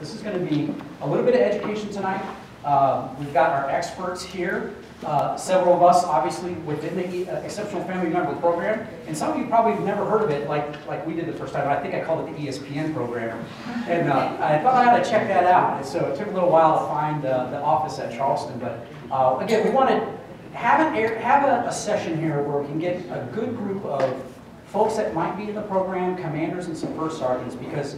This is going to be a little bit of education tonight. We've got our experts here. Several of us, obviously, within the Exceptional Family Member Program, and some of you probably have never heard of it like we did the first time. I think I called it the ESPN program, and I thought I had to check that out. And so it took a little while to find the office at Charleston, but again, we want to have a session here where we can get a good group of folks that might be in the program, commanders and some first sergeants, because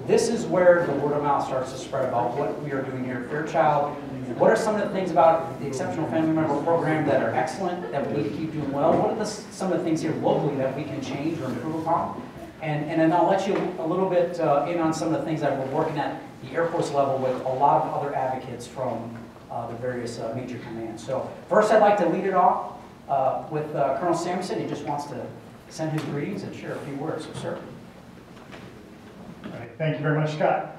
this is where the word of mouth starts to spread about what we are doing here at Fairchild. What are some of the things about the Exceptional Family Member Program that are excellent, that we need to keep doing well? What are some of the things here locally that we can change or improve upon? And then I'll let you a little bit in on some of the things that we're working at the Air Force level with a lot of other advocates from the various major commands. So first I'd like to lead it off with Colonel Samuelson. He just wants to send his greetings and share a few words. So, sir. All right, thank you very much, Scott.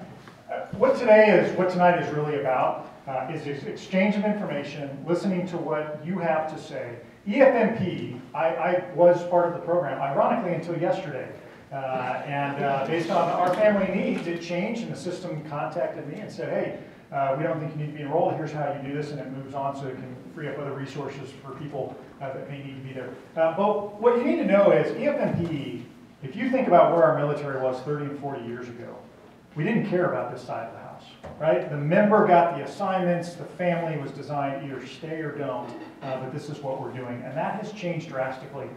What tonight is really about is exchange of information, listening to what you have to say. EFMP, I was part of the program, ironically, until yesterday. Based on our family needs, it changed, and the system contacted me and said, hey, we don't think you need to be enrolled. Here's how you do this, and it moves on so it can free up other resources for people that may need to be there. But what you need to know is EFMP, if you think about where our military was 30 and 40 years ago, we didn't care about this side of the house, right? The member got the assignments, the family was designed either stay or don't, but this is what we're doing. And that has changed drastically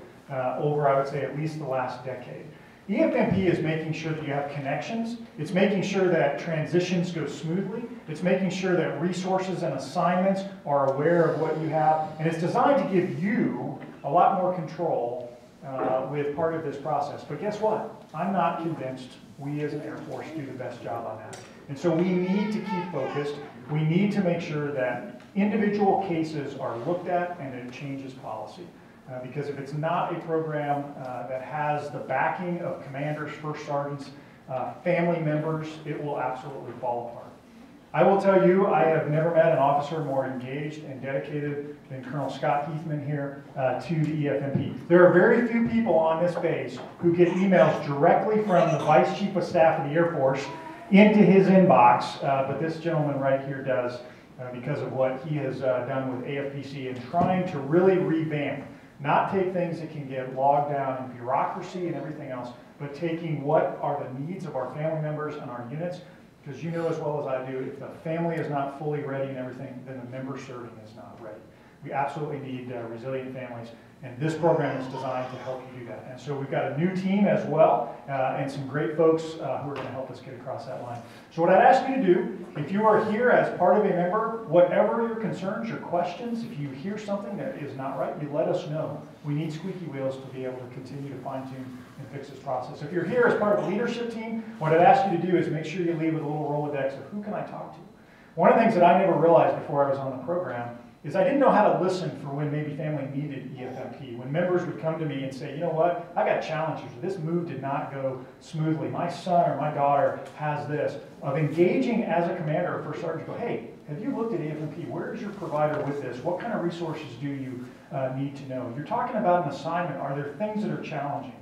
over, I would say, at least the last decade. EFMP is making sure that you have connections. It's making sure that transitions go smoothly. It's making sure that resources and assignments are aware of what you have. And it's designed to give you a lot more control with part of this process. But guess what? I'm not convinced we as an Air Force do the best job on that. And so we need to keep focused. We need to make sure that individual cases are looked at and it changes policy. Because if it's not a program that has the backing of commanders, first sergeants, family members, it will absolutely fall apart. I will tell you, I have never met an officer more engaged and dedicated than Colonel Scott Heathman here to the EFMP. There are very few people on this base who get emails directly from the Vice Chief of Staff of the Air Force into his inbox, but this gentleman right here does because of what he has done with AFPC and trying to really revamp. Not take things that can get logged down in bureaucracy and everything else, but taking what are the needs of our family members and our units, because you know as well as I do, if the family is not fully ready and everything, then the member serving is not ready. We absolutely need resilient families, and this program is designed to help you do that. And so we've got a new team as well, and some great folks who are going to help us get across that line. So what I'd ask you to do, if you are here as part of a member, whatever your concerns, your questions, if you hear something that is not right, you let us know. We need squeaky wheels to be able to continue to fine-tune and fix this process. If you're here as part of the leadership team, what I'd ask you to do is make sure you leave with a little Rolodex of who can I talk to. One of the things that I never realized before I was on the program is I didn't know how to listen for when maybe family needed EFMP. When members would come to me and say, you know what, I got challenges. This move did not go smoothly. My son or my daughter has this. Of engaging as a commander or first sergeant, go, hey, have you looked at EFMP? Where is your provider with this? What kind of resources do you need to know? You're talking about an assignment. Are there things that are challenging?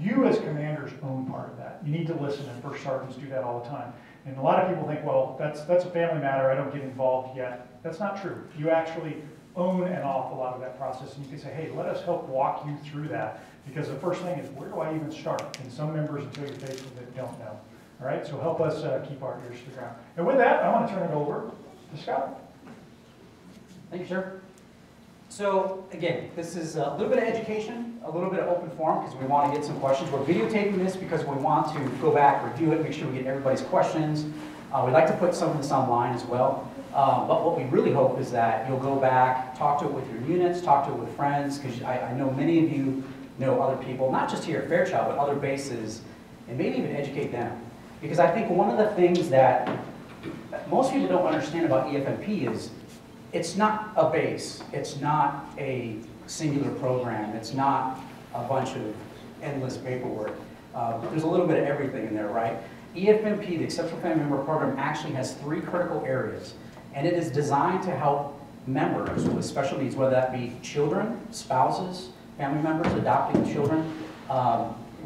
You as commanders own part of that. You need to listen, and first sergeants do that all the time. And a lot of people think, well, that's a family matter. I don't get involved yet. That's not true. You actually own an awful lot of that process, and you can say, hey, let us help walk you through that, because the first thing is, where do I even start? And some members, until you're faced with it, don't know. All right, so help us keep our ears to the ground. And with that, I want to turn it over to Scott. Thank you, sir. So again, this is a little bit of education, a little bit of open forum, because we want to get some questions. We're videotaping this because we want to go back, review it, make sure we get everybody's questions. We'd like to put some of this online as well. But what we really hope is that you'll go back, talk to it with your units, talk to it with friends, because I know many of you know other people, not just here at Fairchild, but other bases, and maybe even educate them. Because I think one of the things that most people don't understand about EFMP is it's not a base, it's not a singular program, it's not a bunch of endless paperwork. There's a little bit of everything in there, right? EFMP, the Exceptional Family Member Program, actually has 3 critical areas, and it is designed to help members with special needs, whether that be children, spouses, family members, adopting children,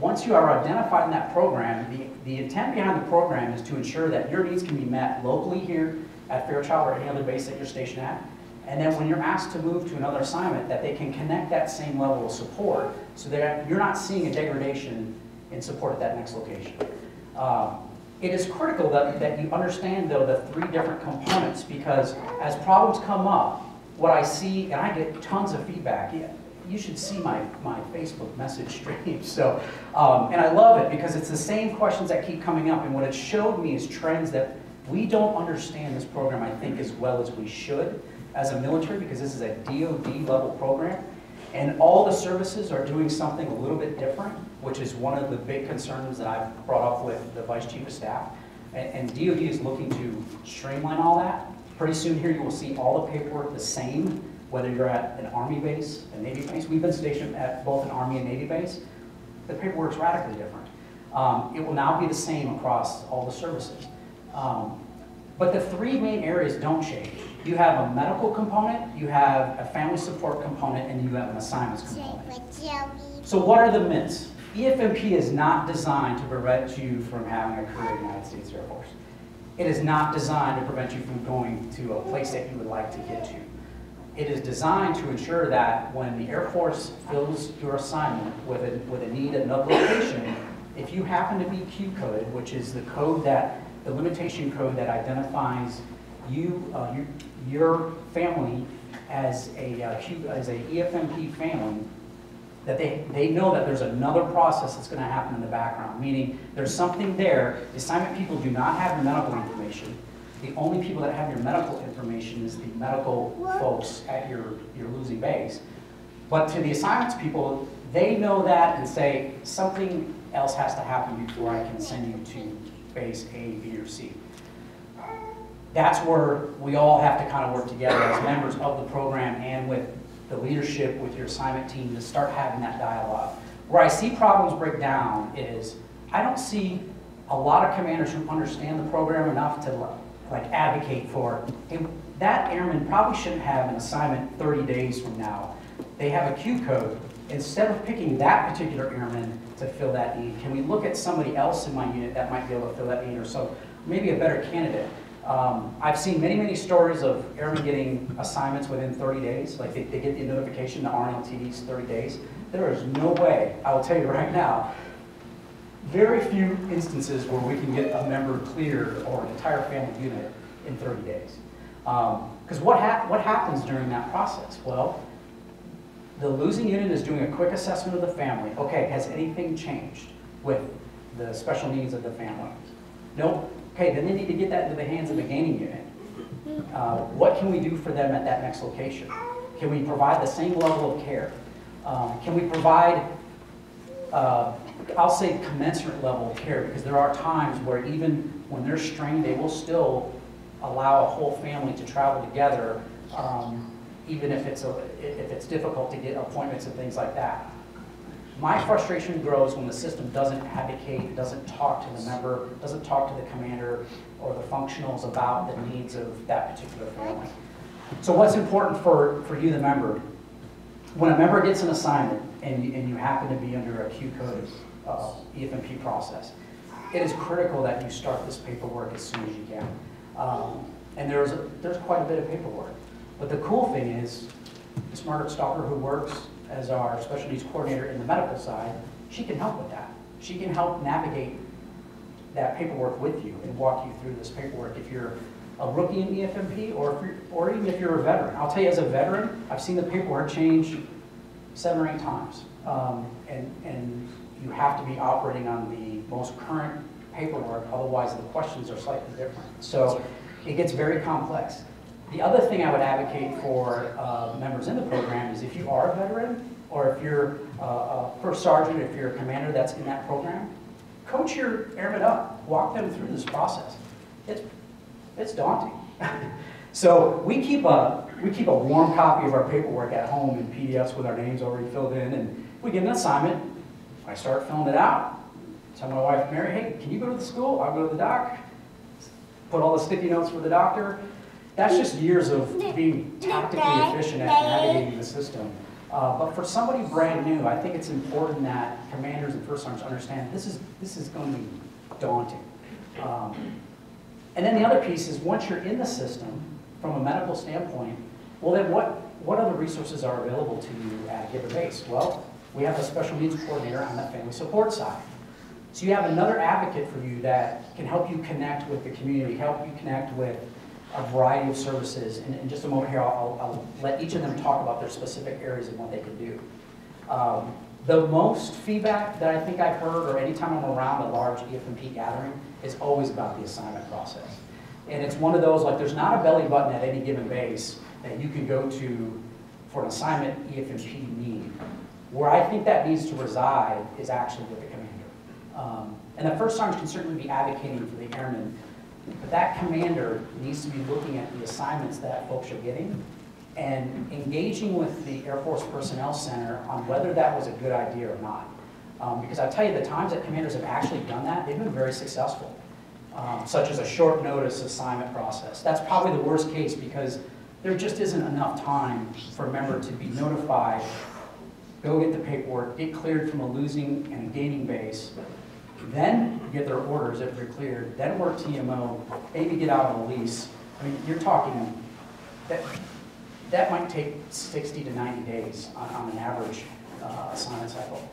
once you are identified in that program, the intent behind the program is to ensure that your needs can be met locally here at Fairchild or any other base that you're stationed at. And then when you're asked to move to another assignment, that they can connect that same level of support so that you're not seeing a degradation in support at that next location. It is critical that you understand, though, the 3 different components, because as problems come up, what I see, and I get tons of feedback. You should see my Facebook message stream. So, and I love it because it's the same questions that keep coming up. And what it showed me is trends that we don't understand this program, I think, as well as we should as a military, because this is a DoD level program. And all the services are doing something a little bit different, which is one of the big concerns that I've brought up with the Vice Chief of Staff. And DoD is looking to streamline all that. Pretty soon here you will see all the paperwork the same, whether you're at an Army base, a Navy base. We've been stationed at both an Army and Navy base. The paperwork's radically different. It will now be the same across all the services. But the 3 main areas don't change. You have a medical component, you have a family support component, and you have an assignments component. So what are the myths? EFMP is not designed to prevent you from having a career in the United States Air Force. It is not designed to prevent you from going to a place that you would like to get to. It is designed to ensure that when the Air Force fills your assignment with a need at another location, if you happen to be Q-coded, which is the code that, the limitation code that identifies your family as a EFMP family, that they know that there's another process that's going to happen in the background, meaning there's something there. The assignment people do not have your medical information. The only people that have your medical information is the medical folks at your losing base. But to the assignments people, they know that and say, something else has to happen before I can send you to base A, B, or C. That's where we all have to kind of work together as members of the program and with the leadership, with your assignment team, to start having that dialogue. Where I see problems break down is, I don't see a lot of commanders who understand the program enough to like advocate for, hey, that airman probably shouldn't have an assignment 30 days from now. They have a Q code. Instead of picking that particular airman to fill that need, can we look at somebody else in my unit that might be able to fill that need, or so maybe a better candidate? I've seen many stories of airmen getting assignments within 30 days. Like they get the notification, the RNLTD's 30 days. There is no way, I will tell you right now, very few instances where we can get a member cleared or an entire family unit in 30 days. Because what happens during that process? Well, the losing unit is doing a quick assessment of the family. Okay, has anything changed with the special needs of the family? Nope. Okay, then they need to get that into the hands of the gaining unit. What can we do for them at that next location? Can we provide the same level of care? Can we provide, I'll say commensurate level of care, because there are times where even when they're strained, they will still allow a whole family to travel together, even if it's difficult to get appointments and things like that. My frustration grows when the system doesn't advocate, doesn't talk to the member, doesn't talk to the commander or the functionals about the needs of that particular family. So what's important for you, the member? When a member gets an assignment and you happen to be under a Q-code EFMP process, it is critical that you start this paperwork as soon as you can. And there's quite a bit of paperwork. But the cool thing is, Ms. Margaret Stalker, who works as our special needs coordinator in the medical side, she can help with that. She can help navigate that paperwork with you and walk you through this paperwork if you're a rookie in EFMP or even if you're a veteran. I'll tell you, as a veteran, I've seen the paperwork change 7 or 8 times. And you have to be operating on the most current paperwork, otherwise the questions are slightly different. So it gets very complex. The other thing I would advocate for members in the program is, if you are a veteran, or if you're a first sergeant, if you're a commander that's in that program, coach your airmen up, walk them through this process. It's daunting. So we keep a warm copy of our paperwork at home in PDFs with our names already filled in, and if we get an assignment, I start filling it out. Tell my wife, Mary, hey, can you go to the school? I'll go to the doc. Put all the sticky notes for the doctor. That's just years of being tactically efficient at navigating the system. But for somebody brand new, I think it's important that commanders and first sergeants understand this is going to be daunting. And then the other piece is once you're in the system, from a medical standpoint, well then what other resources are available to you at a given base? Well, we have a special needs coordinator on that family support side. So you have another advocate for you that can help you connect with the community, help you connect with a variety of services. And in just a moment here, I'll let each of them talk about their specific areas and what they can do. The most feedback that I think I've heard, or anytime I'm around a large EFMP gathering, is always about the assignment process. And it's one of those, like there's not a belly button at any given base that you can go to for an assignment EFMP need. Where I think that needs to reside is actually with the commander. And the first sergeant can certainly be advocating for the airmen, but that commander needs to be looking at the assignments that folks are getting and engaging with the Air Force Personnel Center on whether that was a good idea or not. Because I tell you, the times that commanders have actually done that, they've been very successful. Such as a short notice assignment process. That's probably the worst case because there just isn't enough time for a member to be notified, go get the paperwork, get cleared from a losing and a gaining base, then get their orders if they're cleared, then work TMO, maybe get out on a lease. I mean, you're talking, that might take 60 to 90 days on an average assignment cycle.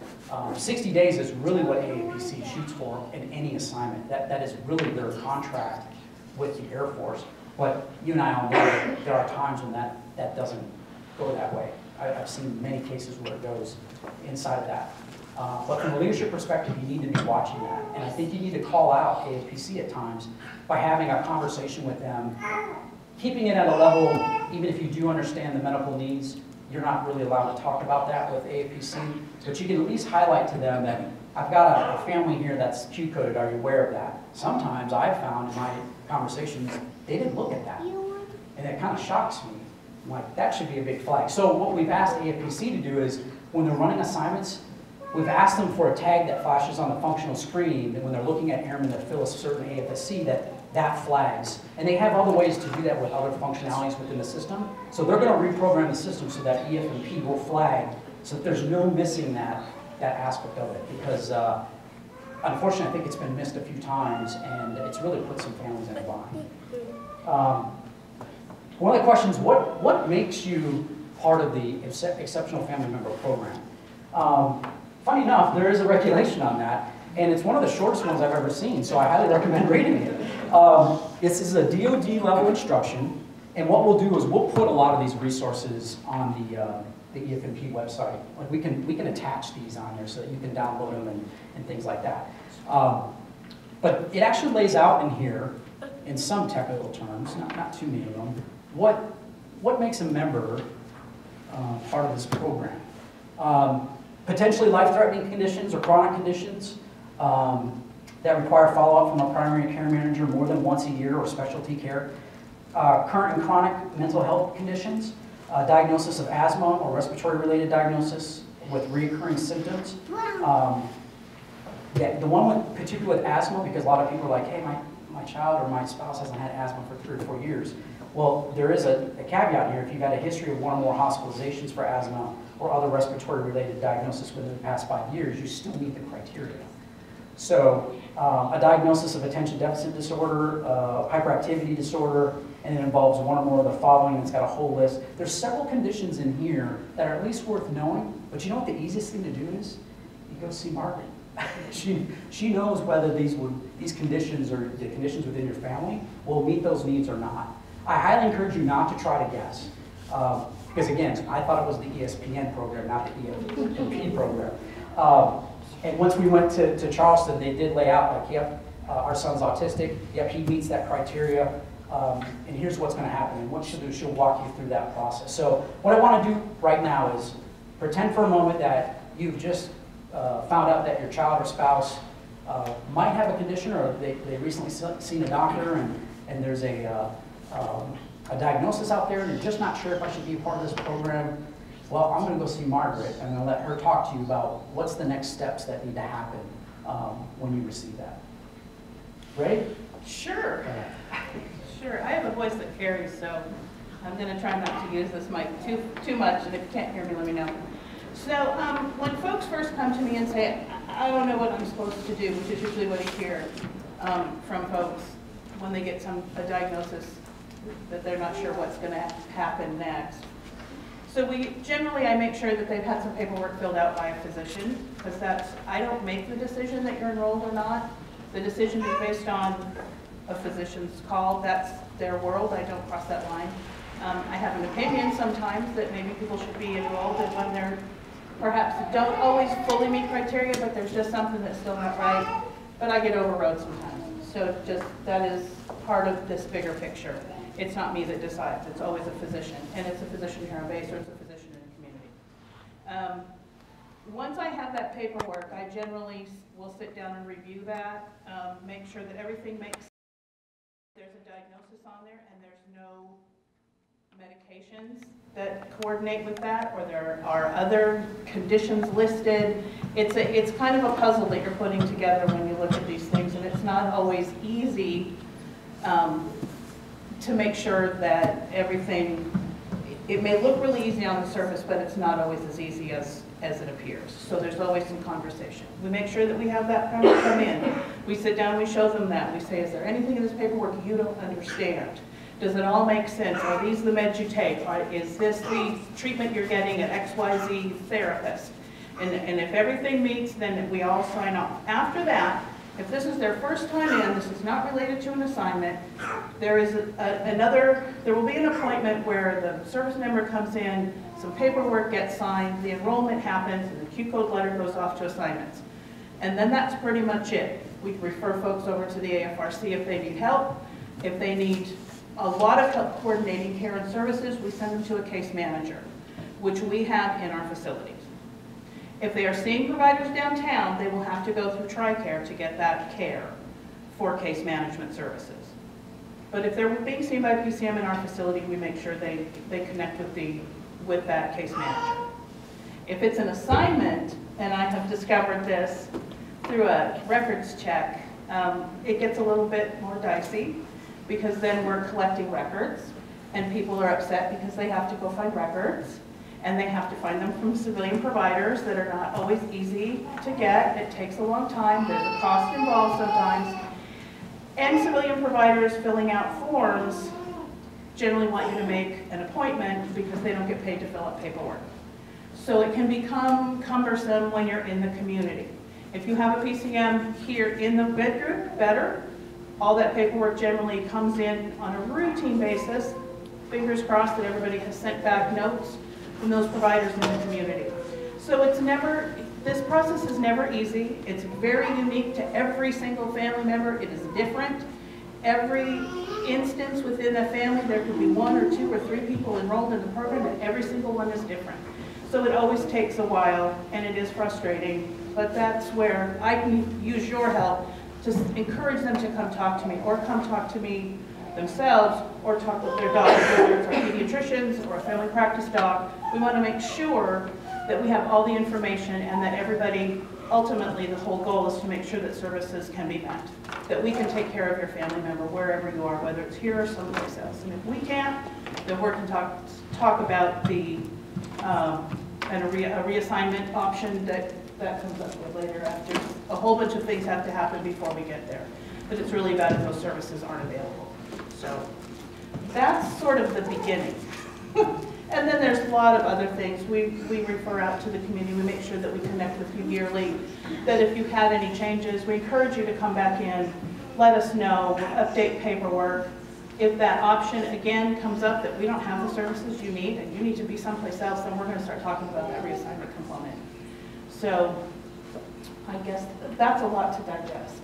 60 days is really what AAPC shoots for in any assignment. That is really their contract with the Air Force. But you and I all know there are times when that doesn't go that way. I've seen many cases where it goes inside of that. But from a leadership perspective, you need to be watching that. And I think you need to call out AAPC at times by having a conversation with them, keeping it at a level, even if you do understand the medical needs, you're not really allowed to talk about that with AAPC, but you can at least highlight to them that I've got a family here that's Q-coded, are you aware of that? Sometimes I've found in my conversations, they didn't look at that. And it kind of shocks me. I'm like, that should be a big flag. So what we've asked AFPC to do is, when they're running assignments, we've asked them for a tag that flashes on the functional screen that when they're looking at airmen that fill a certain AFSC, that flags. And they have other ways to do that with other functionalities within the system. So they're going to reprogram the system so that EFMP will flag so that there's no missing that aspect of it. Because unfortunately, I think it's been missed a few times and it's really put some families in a bind. One of the questions, what makes you part of the Exceptional Family Member Program? Funny enough, there is a regulation on that. And it's one of the shortest ones I've ever seen, so I highly recommend reading it. This is a DoD level instruction, and what we'll do is we'll put a lot of these resources on the EFMP website. Like we can attach these on there so that you can download them and things like that. But it actually lays out in here, in some technical terms, not too many of them, what makes a member part of this program. Potentially life-threatening conditions or chronic conditions that require follow-up from a primary care manager more than once a year or specialty care. Current and chronic mental health conditions, diagnosis of asthma or respiratory-related diagnosis with recurring symptoms. The one particularly with asthma, because a lot of people are like, hey, my child or my spouse hasn't had asthma for 3 or 4 years. Well, there is a caveat here. If you've had a history of 1 or more hospitalizations for asthma or other respiratory-related diagnosis within the past 5 years, you still meet the criteria. So a diagnosis of attention deficit disorder, hyperactivity disorder, and it involves 1 or more of the following, and it's got a whole list. There's several conditions in here that are at least worth knowing, but you know what the easiest thing to do is? You go see Margaret. She knows whether these conditions or the conditions within your family will meet those needs or not. I highly encourage you not to try to guess. Because again, I thought it was the ESPN program, not the EFMP program. And once we went to Charleston, they did lay out, like, yep, our son's autistic, yep, he meets that criteria, and here's what's going to happen. And what she'll do, she'll walk you through that process. So what I want to do right now is pretend for a moment that you've just found out that your child or spouse might have a condition, or they recently seen a doctor, and there's a diagnosis out there, and you're just not sure if I should be a part of this program. Well, I'm going to go see Margaret, and I'm going to let her talk to you about what's the next steps that need to happen when you receive that. Ready? Sure. Sure. I have a voice that carries, so I'm going to try not to use this mic too much, and if you can't hear me, let me know. So when folks first come to me and say, I don't know what I'm supposed to do, which is usually what I hear from folks when they get a diagnosis that they're not sure what's going to happen next. So I make sure that they've had some paperwork filled out by a physician, because I don't make the decision that you're enrolled or not. The decision is based on a physician's call. That's their world. I don't cross that line. I have an opinion sometimes that maybe people should be enrolled, and when they're perhaps don't always fully meet criteria, but there's just something that's still not right. But I get overrode sometimes. So that is part of this bigger picture. It's not me that decides. It's always a physician, and it's a physician here on base, or it's a physician in the community. Once I have that paperwork, I generally will sit down and review that, make sure that everything makes sense. There's a diagnosis on there, and there's no medications that coordinate with that, or there are other conditions listed. It's kind of a puzzle that you're putting together when you look at these things, and it's not always easy to make sure that everything, it may look really easy on the surface, but it's not always as easy as it appears. So there's always some conversation. We make sure that we have that parent come in. We sit down, we show them that. We say, is there anything in this paperwork you don't understand? Does it all make sense? Are these the meds you take? Is this the treatment you're getting at XYZ therapist? And if everything meets, then we all sign off. After that, if this is their first time in, this is not related to an assignment, there will be an appointment where the service member comes in, some paperwork gets signed, the enrollment happens, and the Q code letter goes off to assignments. And then that's pretty much it. We refer folks over to the AFRC if they need help. If they need a lot of help coordinating care and services, we send them to a case manager, which we have in our facilities. If they are seeing providers downtown, they will have to go through TRICARE to get that care for case management services. But if they're being seen by PCM in our facility, we make sure they connect with that case manager. If it's an assignment, and I have discovered this through a records check, it gets a little bit more dicey, because then we're collecting records, and people are upset because they have to go find records, and they have to find them from civilian providers that are not always easy to get. It takes a long time. There's a cost involved sometimes. And civilian providers filling out forms generally want you to make an appointment because they don't get paid to fill out paperwork. So it can become cumbersome when you're in the community. If you have a PCM here in the bed group, better. All that paperwork generally comes in on a routine basis. Fingers crossed that everybody has sent back notes from those providers in the community. So this process is never easy. It's very unique to every single family member. It is different. Every instance within a family, there could be 1 or 2 or 3 people enrolled in the program, and every single one is different. So it always takes a while, and it is frustrating, but that's where I can use your help to encourage them to come talk to me, or come talk to me themselves, or talk with their doctor, whether it's our pediatricians or a family practice doc. We want to make sure that we have all the information, and that everybody, ultimately the whole goal is to make sure that services can be met, that we can take care of your family member wherever you are, whether it's here or someplace else. And if we can't, then we're going to talk about a reassignment option that comes up with later, after a whole bunch of things have to happen before we get there. But it's really bad if those services aren't available. So that's sort of the beginning. And then there's a lot of other things. We refer out to the community. We make sure that we connect with you yearly, that if you've had any changes, we encourage you to come back in, let us know, update paperwork. If that option again comes up that we don't have the services you need and you need to be someplace else, then we're going to start talking about that reassignment component. So I guess that's a lot to digest.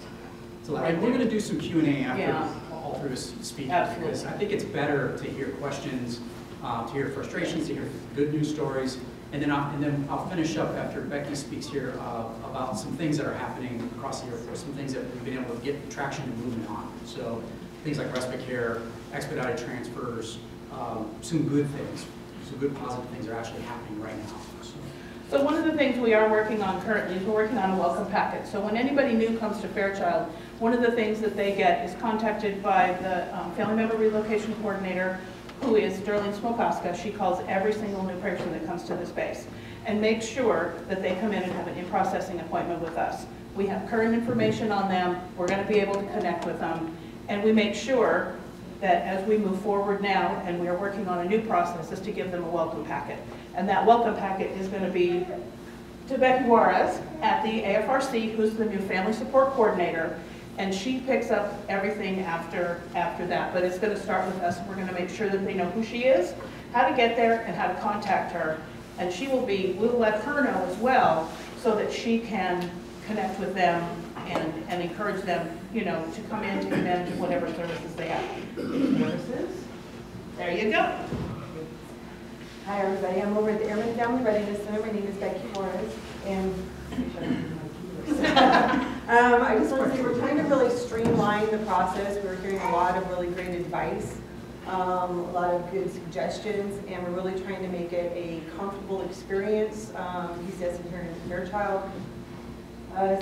So we're going to do some Q&A after Yeah. all through his speech. Absolutely. Because I think it's better to hear questions, to hear frustrations, to hear good news stories, and then I'll finish up after Becky speaks here about some things that are happening across the Air Force, some things that we've been able to get traction and movement on. So things like respite care, expedited transfers, some good things, some good positive things are actually happening right now. So one of the things we are working on currently is we're working on a welcome packet. So when anybody new comes to Fairchild, one of the things that they get is contacted by the family member relocation coordinator, who is Sterling Smokowska. She calls every single new person that comes to this base. and make sure that they come in and have an in-processing appointment with us. We have current information on them, we're going to be able to connect with them, and we make sure that as we move forward now, and we are working on a new process, is to give them a welcome packet. And that welcome packet is going to be to Becky Juarez at the AFRC, who's the new family support coordinator, and she picks up everything after that. But it's going to start with us. We're going to make sure that they know who she is, how to get there, and how to contact her. And we'll let her know as well, so that she can connect with them and encourage them, you know, to come in to commend whatever services they have. Services? There you go. Hi, everybody. I'm over at the Airman Family Readiness Center. My name is Becky Juarez, and I just want to say we're trying to really streamline the process. We're hearing a lot of really great advice, a lot of good suggestions, and we're really trying to make it a comfortable experience. He says in here in Fairchild.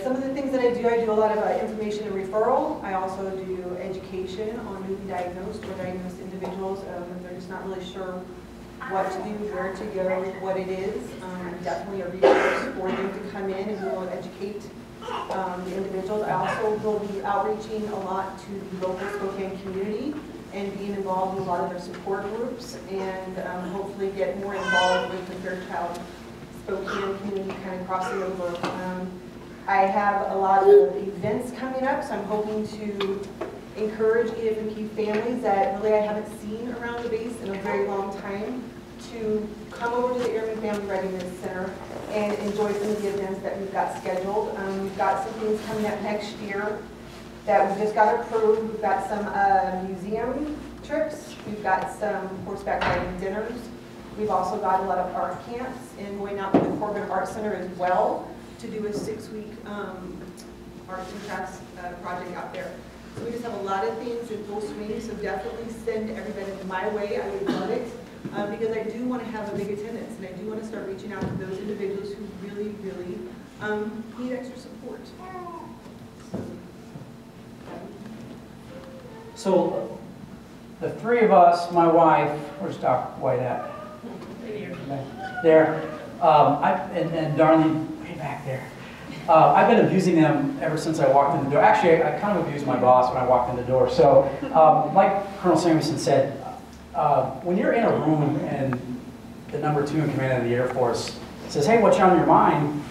Some of the things that I do a lot of information and referral. I also do education on newly diagnosed or diagnosed individuals if they're just not really sure what to do, where to go, what it is. Definitely a resource for them to come in, and we will educate the individuals. I also will be outreaching a lot to the local Spokane community and being involved in a lot of their support groups, and hopefully get more involved with the Fairchild Spokane community, kind of crossing over. I have a lot of events coming up, so I'm hoping to encourage EFMP families that really I haven't seen around the base in a very long time to come over to the Airman Family Readiness Center and enjoy some of the events that we've got scheduled. We've got some things coming up next year that we just got approved. We've got some museum trips. We've got some horseback riding dinners. We've also got a lot of art camps and going out to the Corbin Art Center as well to do a 6-week arts and crafts project out there. So we just have a lot of things in full swing, so definitely send everybody my way. I would love it because I do want to have a big attendance, and I do want to start reaching out to those individuals who really, really need extra support. So the three of us, my wife, where's Dr. White at? There. And Darlene, way back there. I've been abusing them ever since I walked in the door. Actually, I kind of abused my boss when I walked in the door. So, like Colonel Samuelson said, when you're in a room and the #2 in command of the Air Force says, "Hey, what's on your mind?"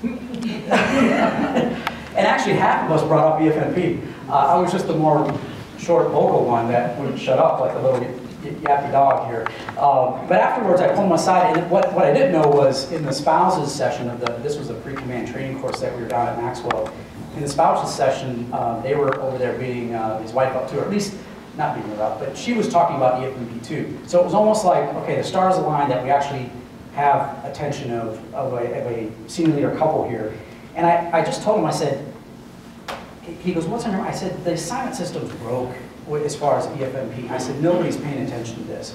And actually, half of us brought up EFMP. I was just the more short, vocal one that wouldn't shut up like a little yappy dog here. But afterwards, I pulled him aside, and what I didn't know was in the spouses session of this was a pre-command training course that we were down at Maxwell. In the spouses session, they were over there beating his wife up too, or at least not beating her up, but she was talking about EFMP too. So it was almost like, okay, the stars aligned that we actually have attention of a senior leader couple here. And I just told him, I said, he goes, "What's on your mind?" I said, "The assignment system's broke as far as EFMP." I said, "Nobody's paying attention to this."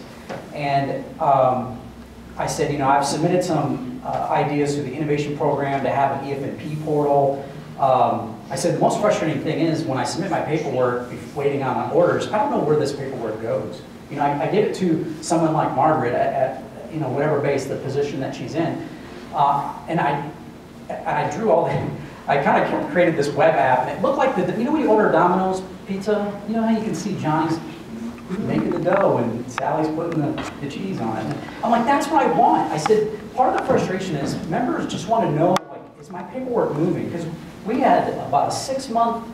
And I said, you know, I've submitted some ideas to the innovation program to have an EFMP portal. I said, the most frustrating thing is when I submit my paperwork, waiting on orders, I don't know where this paperwork goes. You know, I give it to someone like Margaret at you know, whatever base, the position that she's in. And I drew all the, I kind of created this web app, and it looked like you know when you order Domino's pizza, you know how you can see Johnny's making the dough and Sally's putting the cheese on it. And I'm like, that's what I want. I said, part of the frustration is members just want to know, like, is my paperwork moving? Because we had about a 6-month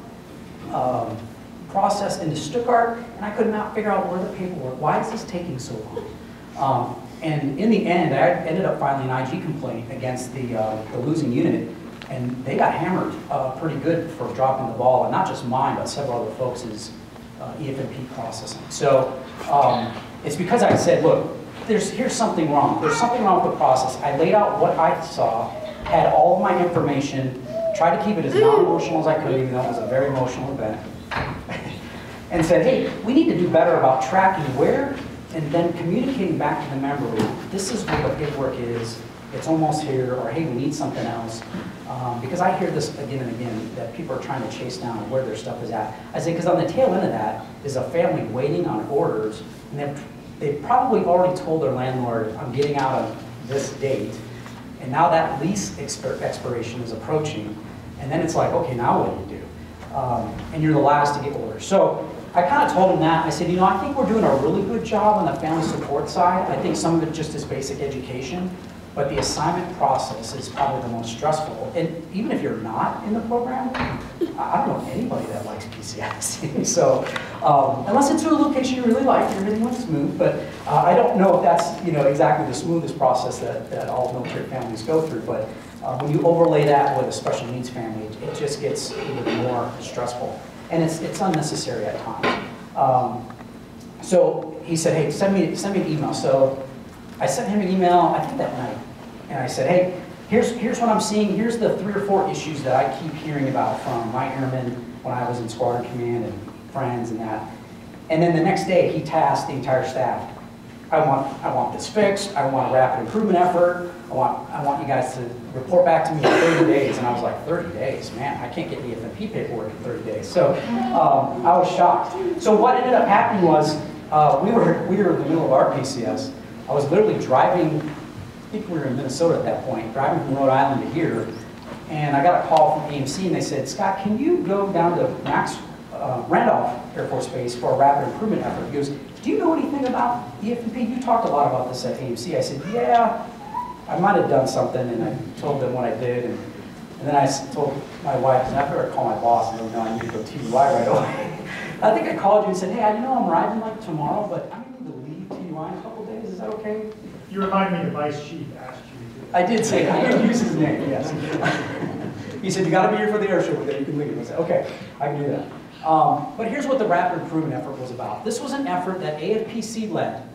process into Stuttgart, and I could not figure out where the paperwork, why is this taking so long? And in the end, I ended up filing an IG complaint against the losing unit, and they got hammered pretty good for dropping the ball, and not just mine, but several other folks' EFMP processing. So it's because I said, look, here's something wrong. There's something wrong with the process. I laid out what I saw, had all of my information, tried to keep it as non-emotional as I could, even though it was a very emotional event, and said, hey, we need to do better about tracking where, and then communicating back to the member, this is where the paperwork is, it's almost here, or hey, we need something else. Because I hear this again and again, that people are trying to chase down where their stuff is at. I say, because on the tail end of that is a family waiting on orders, and they've probably already told their landlord, I'm getting out on this date, And now that lease expiration is approaching, and then it's like, okay, now what do you do? And you're the last to get orders. So I kind of told him that. I said, you know, I think we're doing a really good job on the family support side. I think some of it just is basic education, but the assignment process is probably the most stressful. And even if you're not in the program, I don't know anybody that likes PCS. So unless it's to a location you really like, everything went smooth. But I don't know if that's, you know, exactly the smoothest process that all military families go through. But when you overlay that with a special needs family, it just gets even more stressful. And it's unnecessary at times. So he said, hey, send me an email. So I sent him an email, I think that night. And I said, hey, here's what I'm seeing. Here's the 3 or 4 issues that I keep hearing about from my airmen when I was in squadron command and friends and that. And then the next day, he tasked the entire staff. I want this fixed. I want a rapid improvement effort. I want you guys to report back to me in 30 days. And I was like, 30 days? Man, I can't get the EFMP paperwork in 30 days. So I was shocked. So what ended up happening was we were in the middle of our PCS. I was literally driving, I think we were in Minnesota at that point, driving from Rhode Island to here. And I got a call from AMC and they said, Scott, can you go down to Max Randolph Air Force Base for a rapid improvement effort? He goes, do you know anything about EFMP? You talked a lot about this at AMC. I said, yeah, I might have done something, and I told them what I did, and then I told my wife, and I better call my boss and let him know I need to go TUI right away. I think I called you and said, hey, you know I'm arriving like tomorrow, but I need to leave TUI in a couple days. Is that okay? You remind me the vice chief asked you to. I did say that. I didn't use his name, yes. He said, you got to be here for the air show, but then you can leave. I said, okay, I can do that. But here's what the rapid improvement effort was about. This was an effort that AFPC led.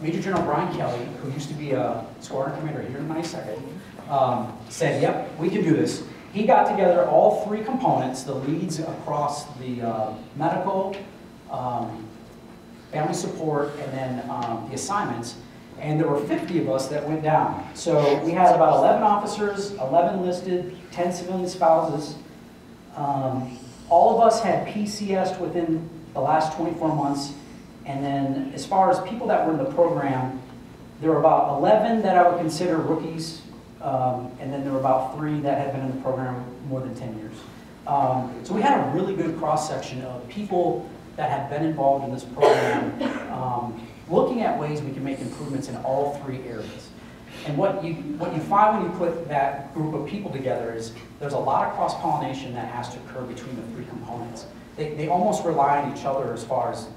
Major General Brian Kelly, who used to be a squadron commander here in the 92nd, said, yep, we can do this. He got together all 3 components, the leads across the medical, family support, and then the assignments. And there were 50 of us that went down. So we had about 11 officers, 11 listed, 10 civilian spouses. All of us had PCS within the last 24 months. And then as far as people that were in the program, there were about 11 that I would consider rookies. And then there were about 3 that had been in the program more than 10 years. So we had a really good cross-section of people that have been involved in this program, looking at ways we can make improvements in all 3 areas. And what you find when you put that group of people together is there's a lot of cross-pollination that has to occur between the 3 components. They almost rely on each other as far as,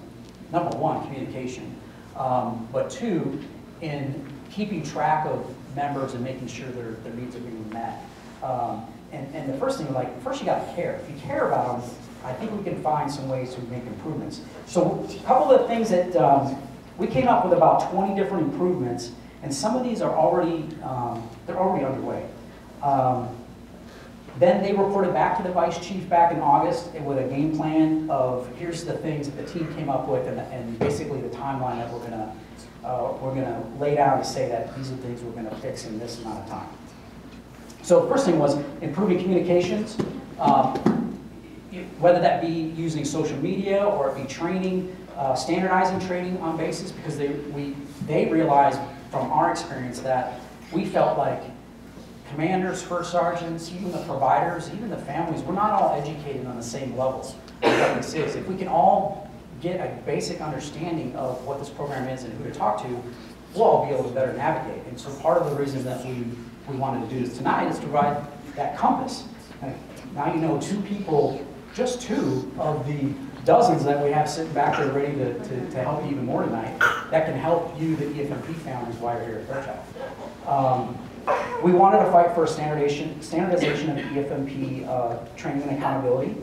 number 1, communication, but 2, in keeping track of members and making sure their needs are being met. And the first thing, first you got to care. If you care about them, I think we can find some ways to make improvements. So a couple of things that we came up with about 20 different improvements, and some of these are already they're already underway. Then they reported back to the vice chief back in August with a game plan of here's the things that the team came up with, and basically the timeline that we're gonna lay down to say that these are the things we're gonna fix in this amount of time. So the first thing was improving communications, whether that be using social media or it be training, standardizing training on bases, because they realized from our experience that we felt like commanders, first sergeants, even the providers, even the families, we're not all educated on the same levels of what this is. If we can all get a basic understanding of what this program is and who to talk to, we'll all be able to better navigate. And so part of the reason that we wanted to do this tonight is to provide that compass. Now you know 2 people, just 2 of the dozens that we have sitting back there ready to help you even more tonight, that can help you, the EFMP families, while you're here at Fairchild. We wanted to fight for standardization of EFMP training and accountability,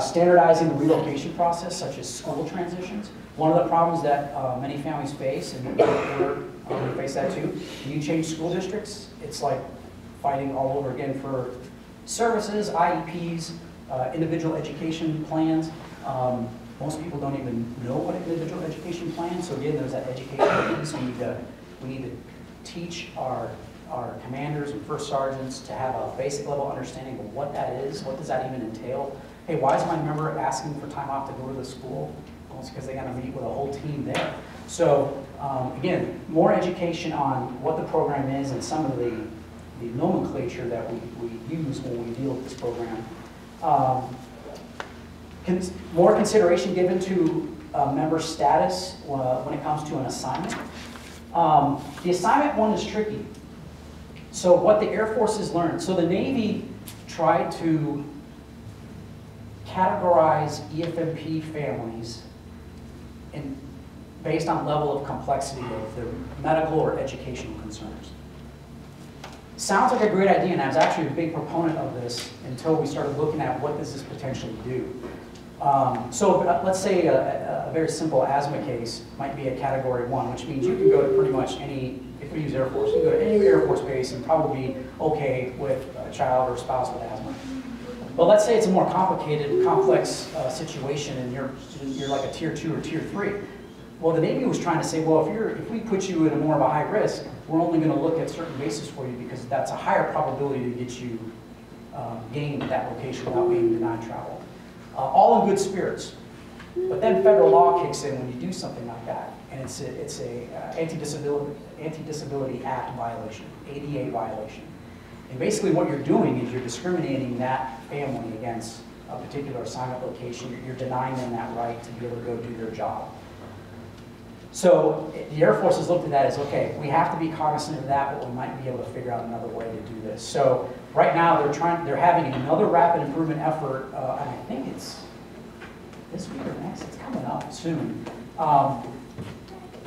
standardizing the relocation process, such as school transitions. One of the problems that many families face, and we face that too, when you change school districts, it's like fighting all over again for services, IEPs, individual education plans. Most people don't even know what an individual education plan, so again, there's that education piece. We need to teach our commanders and first sergeants to have a basic level understanding of what that is, what does that even entail. Hey, why is my member asking for time off to go to the school? Well, it's because they got to meet with a whole team there. So again, more education on what the program is and some of the nomenclature that we use when we deal with this program. More consideration given to member status when it comes to an assignment. The assignment one is tricky. So what the Air Force has learned, so the Navy tried to categorize EFMP families based on level of complexity of their medical or educational concerns. Sounds like a great idea, and I was actually a big proponent of this until we started looking at what does this potentially do. So let's say a very simple asthma case might be a category 1, which means you can go to pretty much any, if we use Air Force, you can go to any Air Force base and probably be okay with a child or spouse with asthma. But let's say it's a more complicated, complex situation and you're like a tier 2 or tier 3. Well, the Navy was trying to say, well, if we put you in a more of a high risk, we're only going to look at certain bases for you because that's a higher probability to get you gained at that location without being denied travel. All in good spirits. But then federal law kicks in when you do something like that, and it's a Anti-Disability Act violation, ADA violation. And basically what you're doing is you're discriminating that family against a particular assignment location. You're denying them that right to be able to go do their job. So the Air Force has looked at that as, okay, we have to be cognizant of that, but we might be able to figure out another way to do this. So right now they're having another rapid improvement effort, and I think it's this week or next, it's coming up soon.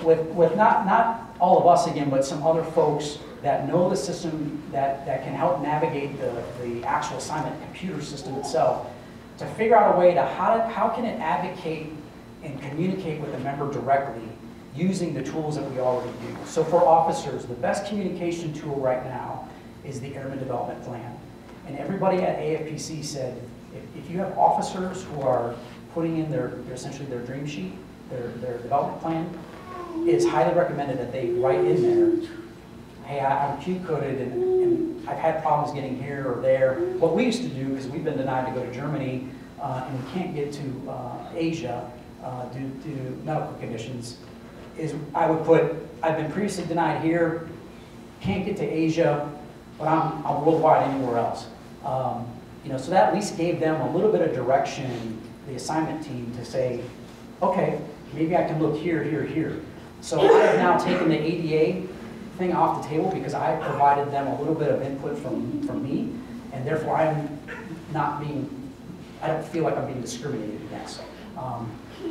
With not all of us again, but some other folks that know the system that can help navigate the actual assignment computer system itself to figure out a way to how can it advocate and communicate with the member directly using the tools that we already do. So for officers, the best communication tool right now is the Airman Development Plan. And everybody at AFPC said, if you have officers who are putting in essentially their dream sheet, their development plan, it's highly recommended that they write in there, hey, I'm Q-coded and I've had problems getting here or there. What we used to do, because we've been denied to go to Germany and we can't get to Asia due to medical conditions, is I would put, I've been previously denied here, can't get to Asia, but I'm worldwide anywhere else. So that at least gave them a little bit of direction, the assignment team, to say, okay, maybe I can look here, here, here. So I have now taken the ADA thing off the table because I provided them a little bit of input from me, and therefore I don't feel like I'm being discriminated against.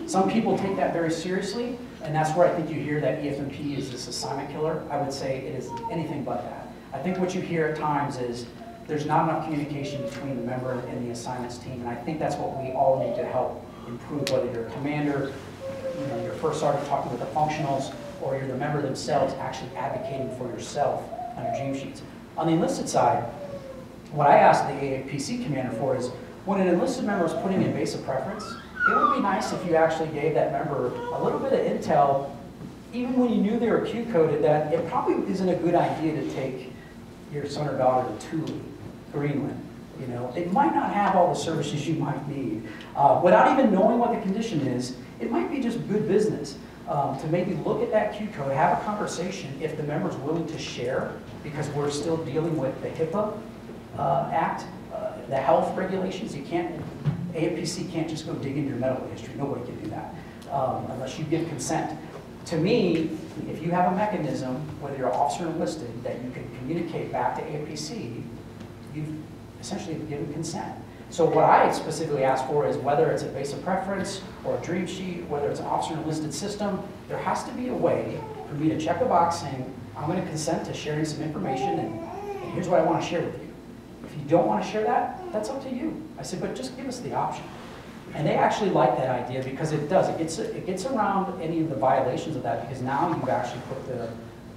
Some people take that very seriously, and that's where I think you hear that EFMP is this assignment killer. I would say it is anything but that. I think what you hear at times is there's not enough communication between the member and the assignments team, and I think that's what we all need to help improve, whether you're a commander, your first sergeant talking with the functionals, or you're the member themselves actually advocating for yourself on your dream sheets. On the enlisted side, what I asked the AFPC commander for is, when an enlisted member is putting in basic preference, it would be nice if you actually gave that member a little bit of intel, even when you knew they were Q-coded, that it probably isn't a good idea to take your son or daughter to Thule, Greenland. It might not have all the services you might need. Without even knowing what the condition is, it might be just good business to maybe look at that Q code, have a conversation if the member's willing to share, because we're still dealing with the HIPAA Act, the health regulations. AFPC can't just go dig into your medical history. Nobody can do that unless you give consent. To me, if you have a mechanism, whether you're an officer or enlisted, that you can communicate back to AFPC, you've essentially given consent. So what I specifically ask for is whether it's a basic preference or a dream sheet, whether it's an officer enlisted system, there has to be a way for me to check a box saying, I'm going to consent to sharing some information and here's what I want to share with you. If you don't want to share that, that's up to you. I said, but just give us the option. And they actually like that idea because it does. It gets around any of the violations of that, because now you've actually put the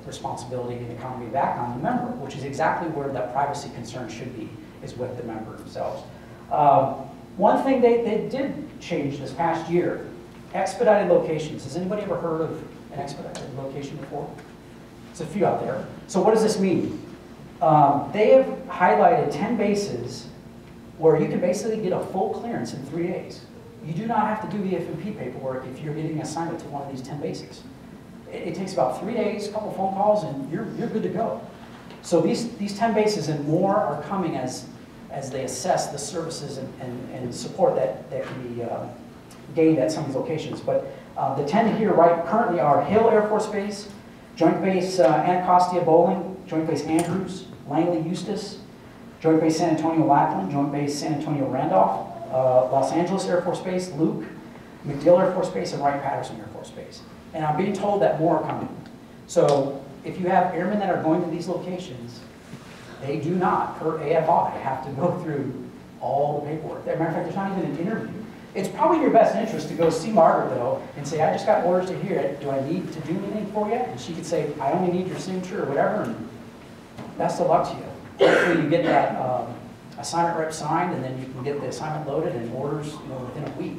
responsibility and economy back on the member, which is exactly where that privacy concern should be, is with the member themselves. One thing they did change this past year, expedited locations. Has anybody ever heard of an expedited location before? There's a few out there. So what does this mean? They have highlighted 10 bases where you can basically get a full clearance in 3 days. you do not have to do the EFMP paperwork if you're getting assigned to one of these 10 bases. It takes about 3 days, a couple phone calls, and you're good to go. So these 10 bases and more are coming as they assess the services and support that can be gained at some of these locations. But the 10 here right currently are Hill Air Force Base, Joint Base Anacostia Bowling, Joint Base Andrews, Langley Eustis, Joint Base San Antonio Lackland, Joint Base San Antonio Randolph, Los Angeles Air Force Base, Luke, MacDill Air Force Base, and Wright-Patterson Air Force Base. And I'm being told that more are coming. So if you have airmen that are going to these locations, they do not, per AFI, have to go through all the paperwork. As a matter of fact, there's not even an interview. It's probably in your best interest to go see Margaret, though, and say, I just got orders to hear it. Do I need to do anything for you? And she could say, I only need your signature or whatever, and best of luck to you. Hopefully you get that assignment rep signed, and then you can get the assignment loaded and orders within a week.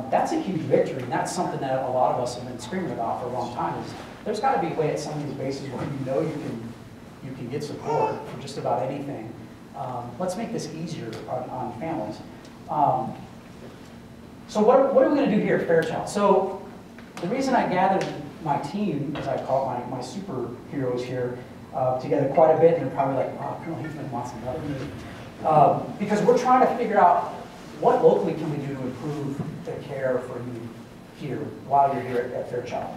That's a huge victory, and that's something that a lot of us have been screaming about for a long time. Is there's got to be a way at some of these bases where you can get support for just about anything. Let's make this easier on families. So what are we going to do here at Fairchild? So the reason I gathered my team, as I call it, my superheroes here, together quite a bit, and they're probably like, oh, Colonel Hickman wants another meeting. Because we're trying to figure out what locally can we do to improve the care for you here while you're here at Fairchild.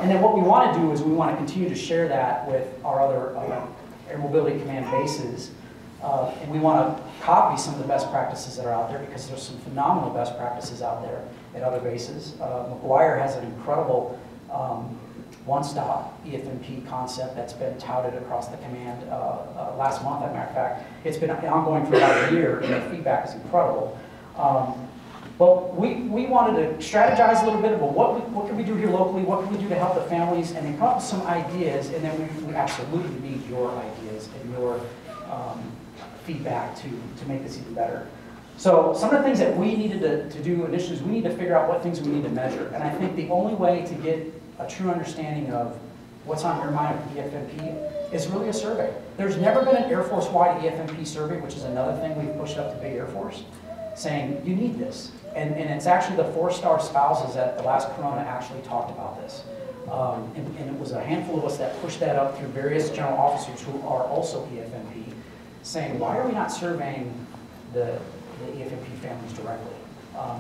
And then what we want to do is we want to continue to share that with our other Air Mobility Command bases. And we want to copy some of the best practices that are out there because there's some phenomenal best practices out there at other bases. McGuire has an incredible one-stop EFMP concept that's been touted across the command last month, as a matter of fact. It's been ongoing for about a year, and the feedback is incredible. But we wanted to strategize a little bit about what can we do here locally, what can we do to help the families, and then come up with some ideas, and then we absolutely need your ideas and your feedback to make this even better. So some of the things that we needed to do initially is we need to figure out what things we need to measure. And I think the only way to get a true understanding of what's on your mind with EFMP is really a survey. There's never been an Air Force-wide EFMP survey, which is another thing we've pushed up to Big Air Force, saying you need this. And it's actually the 4-star spouses at the last Corona actually talked about this. And it was a handful of us that pushed that up through various general officers who are also EFMP, saying, why are we not surveying the EFMP families directly?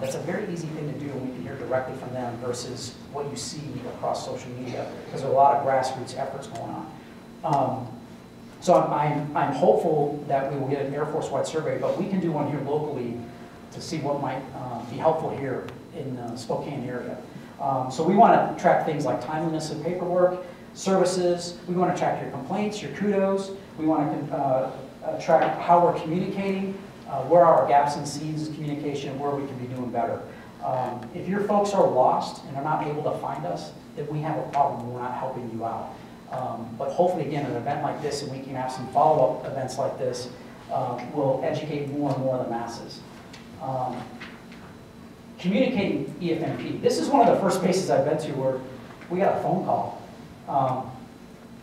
That's a very easy thing to do, and we can hear directly from them versus what you see across social media, because there are a lot of grassroots efforts going on. So I'm hopeful that we will get an Air Force-wide survey, but we can do one here locally to see what might be helpful here in the Spokane area. So we want to track things like timeliness of paperwork, services. We want to track your complaints, your kudos. We want to track how we're communicating, where are our gaps and seams of communication, where we can be doing better. If your folks are lost and are not able to find us, then we have a problem. We're not helping you out. But hopefully, again, an event like this, and we can have some follow-up events like this, will educate more and more of the masses. Communicating EFMP. This is one of the first bases I've been to where we got a phone call.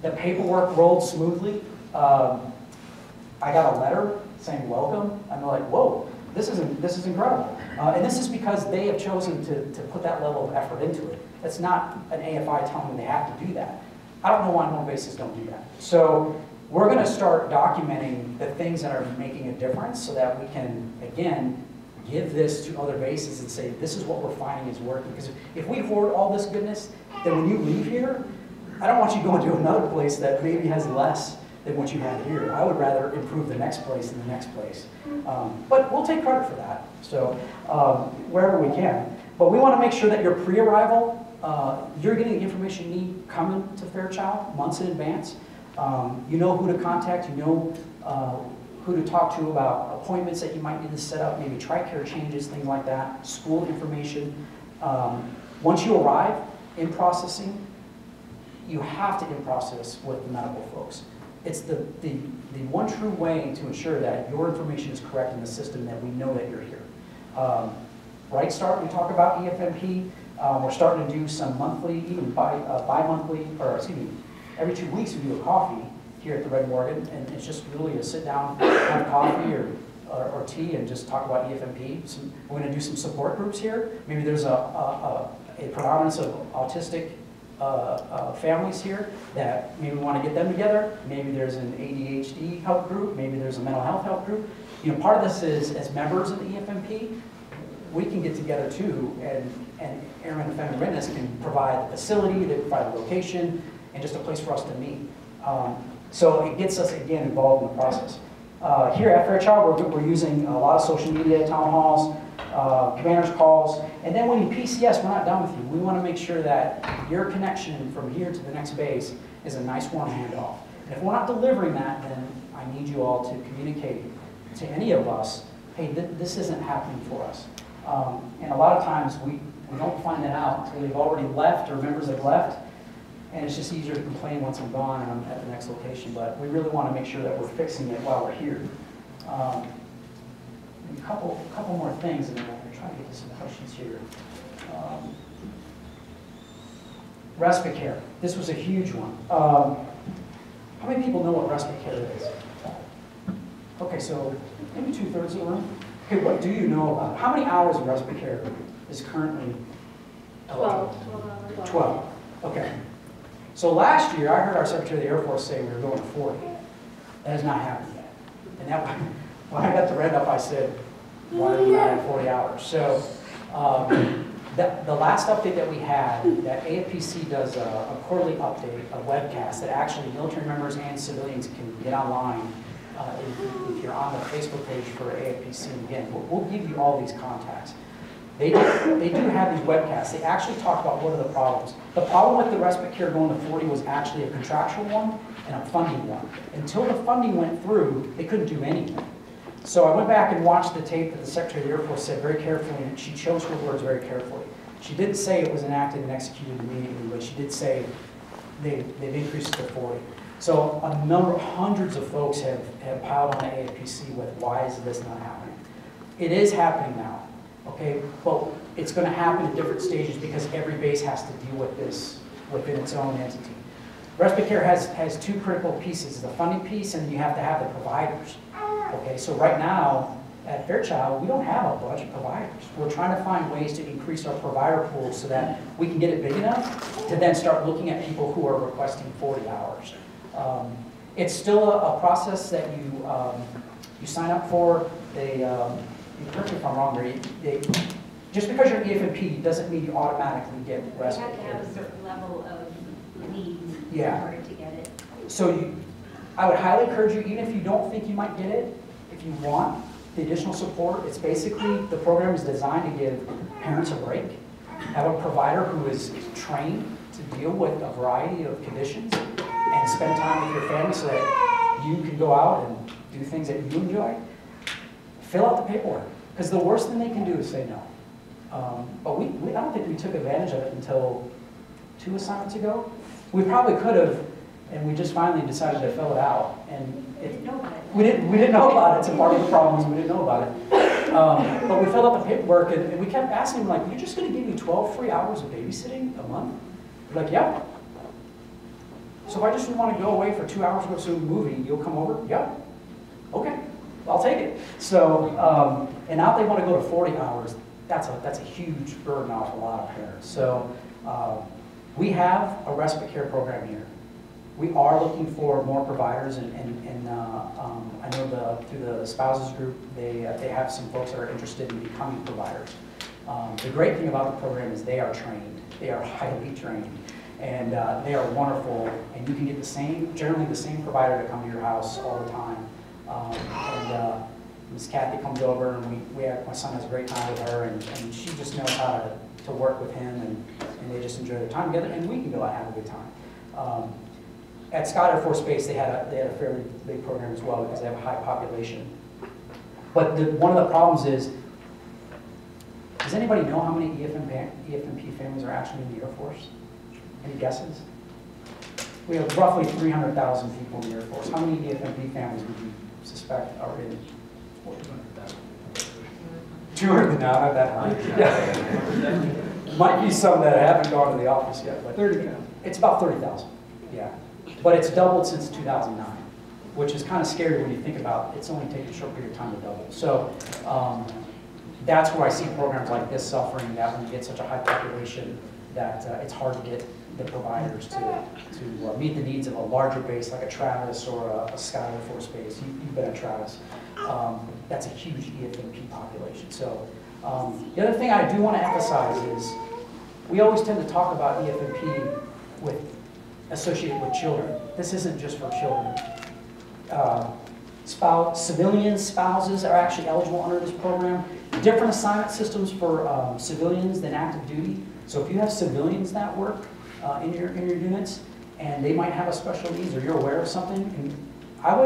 The paperwork rolled smoothly. I got a letter saying welcome. I'm like, whoa, this is incredible. And this is because they have chosen to put that level of effort into it. It's not an AFI telling them they have to do that. I don't know why more bases don't do that. So we're going to start documenting the things that are making a difference so that we can, again, give this to other bases and say, this is what we're finding is working. Because if we hoard all this goodness, then when you leave here, I don't want you going to another place that maybe has less than what you have here. I would rather improve the next place than the next place. But we'll take credit for that, so wherever we can. But we want to make sure that your pre-arrival, you're getting the information you need coming to Fairchild months in advance. You know who to contact, you know who to talk to about appointments that you might need to set up, maybe TRICARE changes, things like that, school information. Once you arrive in processing, you have to in-process with the medical folks. It's the one true way to ensure that your information is correct in the system, that we know that you're here. Right Start, we talk about EFMP. We're starting to do some monthly, even bi-monthly, or excuse me, every 2 weeks we do a coffee here at the Red Morgan, and it's just really to sit down, have coffee, or or tea and just talk about EFMP. We're going to do some support groups here. Maybe there's a predominance of autistic families here that maybe we want to get them together. Maybe there's an ADHD help group. Maybe there's a mental health help group. You know, part of this is, as members of the EFMP, we can get together too, and Aaron and Family Witness can provide the facility, they provide the location, and just a place for us to meet. So it gets us, again, involved in the process. Here at Fairchild, we're using a lot of social media, town halls, commanders calls, and then when you PCS, we're not done with you. We want to make sure that your connection from here to the next base is a nice warm handoff. And if we're not delivering that, then I need you all to communicate to any of us, hey, this isn't happening for us. And a lot of times we don't find that out until they've already left or members have left, and it's just easier to complain once I'm gone and I'm at the next location. But we really want to make sure that we're fixing it while we're here. A couple more things, and then we'll try to get to some questions here. Respite care. This was a huge one. How many people know what respite care is? Okay, so maybe 2/3 of the room. Okay, what do you know about it? How many hours of respite care is currently? 12. Okay. So last year, I heard our Secretary of the Air Force say we were going to 40. That has not happened yet. And that, when I got the red up, I said, why are we not at 40 hours? So the last update that we had, that AFPC does a quarterly update, a webcast, that actually military members and civilians can get online. If you're on the Facebook page for AFPC, again, we'll give you all these contacts. They do have these webcasts. They actually talk about what are the problems. The problem with the respite care going to 40 was actually a contractual one and a funding one. Until the funding went through, they couldn't do anything. So I went back and watched the tape that the Secretary of the Air Force said very carefully, and she chose her words very carefully. She didn't say it was enacted and executed immediately, but she did say they've increased it to 40. So hundreds of folks have piled on the AFPC with why is this not happening? It is happening now. Okay, but it's going to happen at different stages because every base has to deal with this within its own entity. Respite care has two critical pieces, the funding piece, and you have to have the providers. Okay, so right now at Fairchild, we don't have a bunch of providers. We're trying to find ways to increase our provider pool so that we can get it big enough to then start looking at people who are requesting 40 hours. It's still a process that you sign up for. Correct me if I'm wrong, just because you're an EFMP doesn't mean you automatically get respite care. You have to have a certain level of needs in order to get it. So I would highly encourage you, even if you don't think you might get it, if you want the additional support, it's basically, the program is designed to give parents a break, have a provider who is trained to deal with a variety of conditions, and spend time with your family so that you can go out and do things that you enjoy. Fill out the paperwork, because the worst thing they can do is say no. But I don't think we took advantage of it until 2 assignments ago. We probably could have, and we just finally decided to fill it out. And We didn't know about it. We didn't know about it. It's a part of the problem is we didn't know about it. But we filled out the paperwork, and we kept asking them, like, you're just going to give me 12 free hours of babysitting a month? They're like, yeah. So if I just want to go away for 2 hours to go see a movie, you'll come over? Yeah. Okay. I'll take it. So, and now they want to go to 40 hours. That's a huge burden off a lot of parents. So, we have a respite care program here. We are looking for more providers, and I know through the spouses group, they have some folks that are interested in becoming providers. The great thing about the program is they are trained. They are highly trained, and they are wonderful. And you can get generally the same provider to come to your house all the time. Ms. Kathy comes over, and my son has a great time with her, and she just knows how to work with him, and they just enjoy their time together, and we can go out and have a good time. At Scott Air Force Base, they had a fairly big program as well because they have a high population. But one of the problems is, does anybody know how many EFMP families are actually in the Air Force? Any guesses? We have roughly 300,000 people in the Air Force. How many EFMP families would you suspect are in? 200, no, not that high. Yeah. Might be some that haven't gone to the office yet, but 30,000. It's about 30,000. Yeah, but it's doubled since 2009. which is kind of scary when you think about it's only taking a short period of time to double. So that's where I see programs like this suffering, that when you get such a high population, that it's hard to get the providers to meet the needs of a larger base like a Travis or a Sky Air Force Base. You've been at Travis. That's a huge EFMP population. So the other thing I do want to emphasize is we always tend to talk about EFMP associated with children. This isn't just for children. Civilian spouses are actually eligible under this program. Different assignment systems for civilians than active duty. So if you have civilians that work in your units, and they might have a special needs, or you're aware of something, and I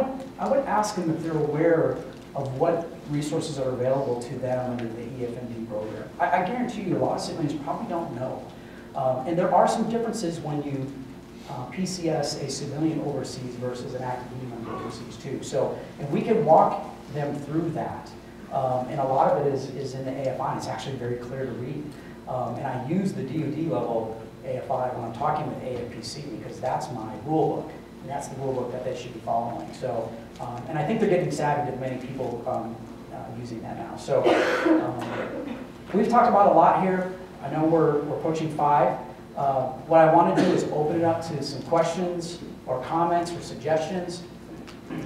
would ask them if they're aware of what resources are available to them under the EFMP program. I guarantee you a lot of civilians probably don't know. And there are some differences when you PCS a civilian overseas versus an active duty member overseas too. So, and we can walk them through that. And a lot of it is in the AFI, and it's actually very clear to read. And I use the DoD level AFI when I'm talking with AFPC because that's my rule book, and that's the rule book that they should be following. So, and I think they're getting savvy to many people using that now. So, we've talked about a lot here. I know we're approaching 5. What I want to do is open it up to some questions or comments or suggestions.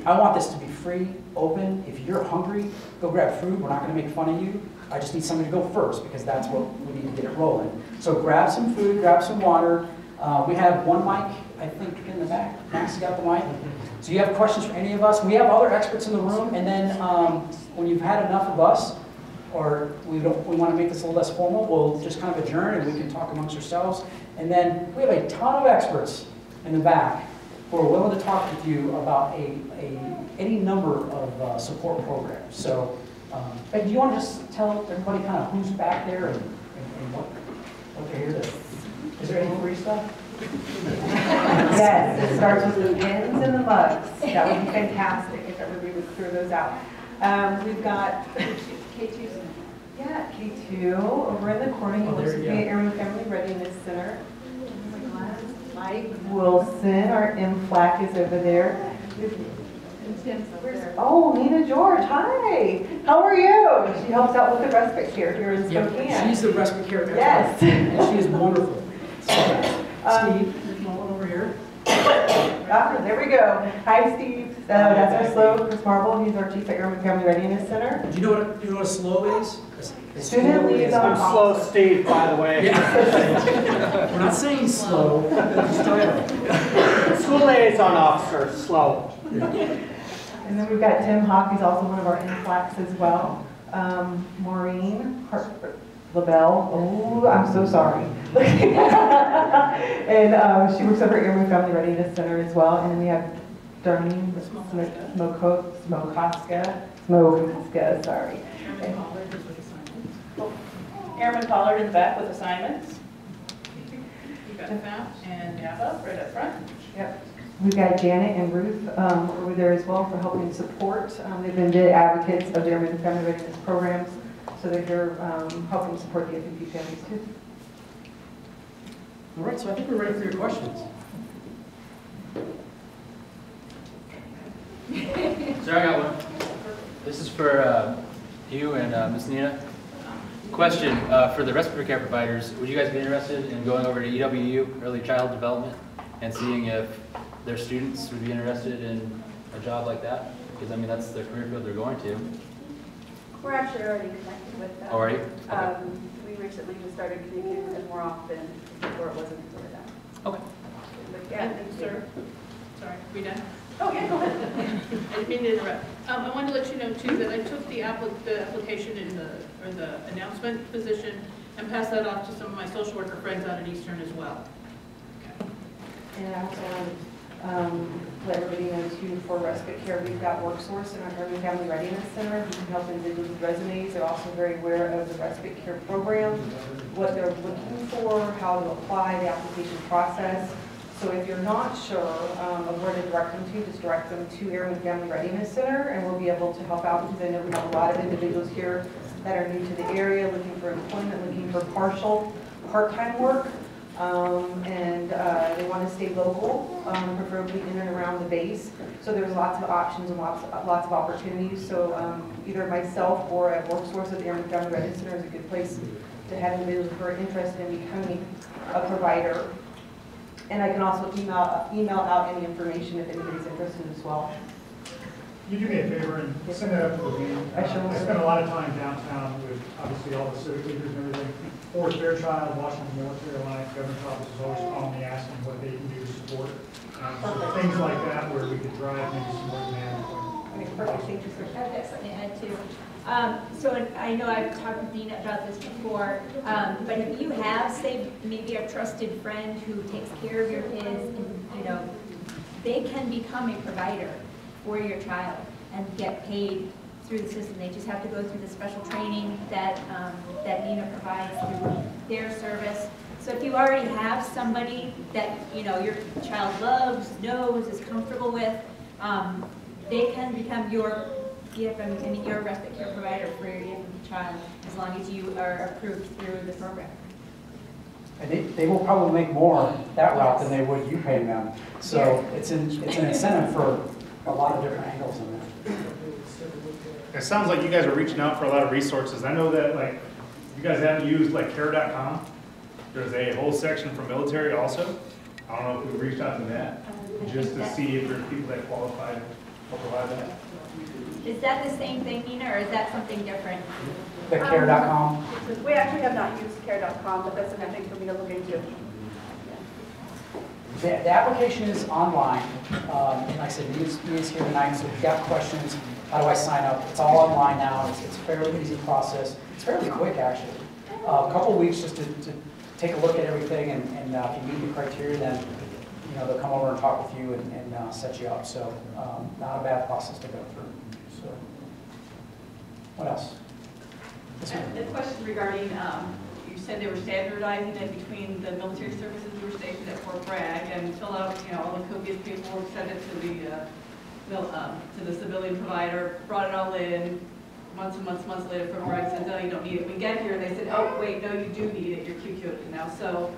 I want this to be free, open. If you're hungry, go grab food. We're not going to make fun of you. I just need somebody to go first because that's what we need to get it rolling. So grab some food, grab some water. We have one mic, I think, in the back. Max got the mic. So you have questions for any of us? We have other experts in the room, and then when you've had enough of us, or we want to make this a little less formal, we'll just kind of adjourn and we can talk amongst ourselves. And then we have a ton of experts in the back who are willing to talk with you about any number of support programs. So, do you want to just tell everybody kind of who's back there and what they're here to? Is there any free stuff? Yes, it starts with the pins and the mugs. That would be fantastic if everybody would throw those out. We've got K2. Yeah, K2 over in the corner. He works at the Airman Family Readiness Center. Mike Wilson, our MFLAC, is over there. Oh, Nina George, hi. How are you? She helps out with the respite care here in Spokane. Yeah, she's the respite care expert. Yes. And she is wonderful. Steve, there's one over here. There we go. Hi, Steve. That's our SLO, Chris Marble. He's our chief at Airman Family Readiness Center. Do you know what a SLO is? Student liaison. I'm slow Steve, by the way. Yeah. We're not saying slow. School liaison officer, slow. And then we've got Tim Hawk, he's also one of our MFLACs as well. Maureen LaBelle, oh, I'm so sorry. And she works over at Airman Family Readiness Center as well. And then we have Darlene Smokoska, sorry. Airman Pollard in the back with assignments. You've got FAP and NAPA right up front. Yep. We've got Janet and Ruth over there as well for helping support. They've been big advocates of the Airman Family Readiness programs, so they're here helping support the EFMP families too. All right, so I think we're ready for your questions. Sir, I got one. This is for you and Ms. Nina. Question, for the respiratory care providers, would you guys be interested in going over to EWU, Early Child Development, and seeing if their students would be interested in a job like that? Because, I mean, that's the career field they're going to. We're actually already connected with them. Already? Okay. We recently just started communicating with them more often before it wasn't until that. Okay. But yeah, And sir, sorry, we done? Oh, yeah, go ahead. I didn't mean to interrupt. I wanted to let you know too that I took the application in the announcement position and passed that off to some of my social worker friends out at Eastern as well. And I also want to let everybody know too, for respite care, we've got WorkSource in our Airman Family Readiness Center who can help individuals with resumes. They're also very aware of the respite care program, what they're looking for, how to apply, the application process. So if you're not sure of where to direct them to, just direct them to Airman Family Readiness Center, and we'll be able to help out because I know we have a lot of individuals here that are new to the area, looking for employment, looking for part-time work. And they want to stay local, preferably in and around the base. So there's lots of options and lots of opportunities. So either myself or at WorkSource at the Airman Family Readiness Center is a good place to have individuals who are interested in becoming a provider. And I can also email out any information if anybody's interested as well. You do me a favor and send that up to the meeting. I sure will. I spent a lot of time downtown with obviously all the civic leaders and everything. For Fairchild, Washington Military Alliance, governor's office is always calling me asking what they can do to support it. So things like that where we could drive maybe some more demand. Perfect, thank you, sir. I've got something to add too. So I know I've talked with Dina about this before, but if you have, say, maybe a trusted friend who takes care of your kids, and you know, they can become a provider for your child and get paid through the system. They just have to go through the special training that that Nina provides through their service. So if you already have somebody that you know your child loves, knows, is comfortable with, they can become your EFMP, your respite care provider for your EFMP child, as long as you are approved through the program. And they will probably make more that route than they would you paying them. So it's an incentive for a lot of different angles in there. It sounds like you guys are reaching out for a lot of resources. I know that like you guys haven't used like care.com. There's a whole section for military also. I don't know if we've reached out to that just to see if there's people that qualify to provide that. Is that the same thing, Nina, or is that something different? The care.com? We actually have not used care.com, but that's something for me to look into. The application is online, and like I said, Mia's here tonight, so if you've got questions, how do I sign up? It's all online now. It's a fairly easy process. It's fairly quick, actually. A couple of weeks just to take a look at everything, and if you meet the criteria, then you know they'll come over and talk with you and set you up. So not a bad process to go through. So what else? The question regarding, you said they were standardizing it between the military services you were stationed at Fort Bragg and fill out, you know, all the copious paperwork, send it to the civilian provider, brought it all in. Months and months later, Fort Bragg says, no, you don't need it. We get here and they said, oh, wait, no, you do need it. You're QQ'd it now. So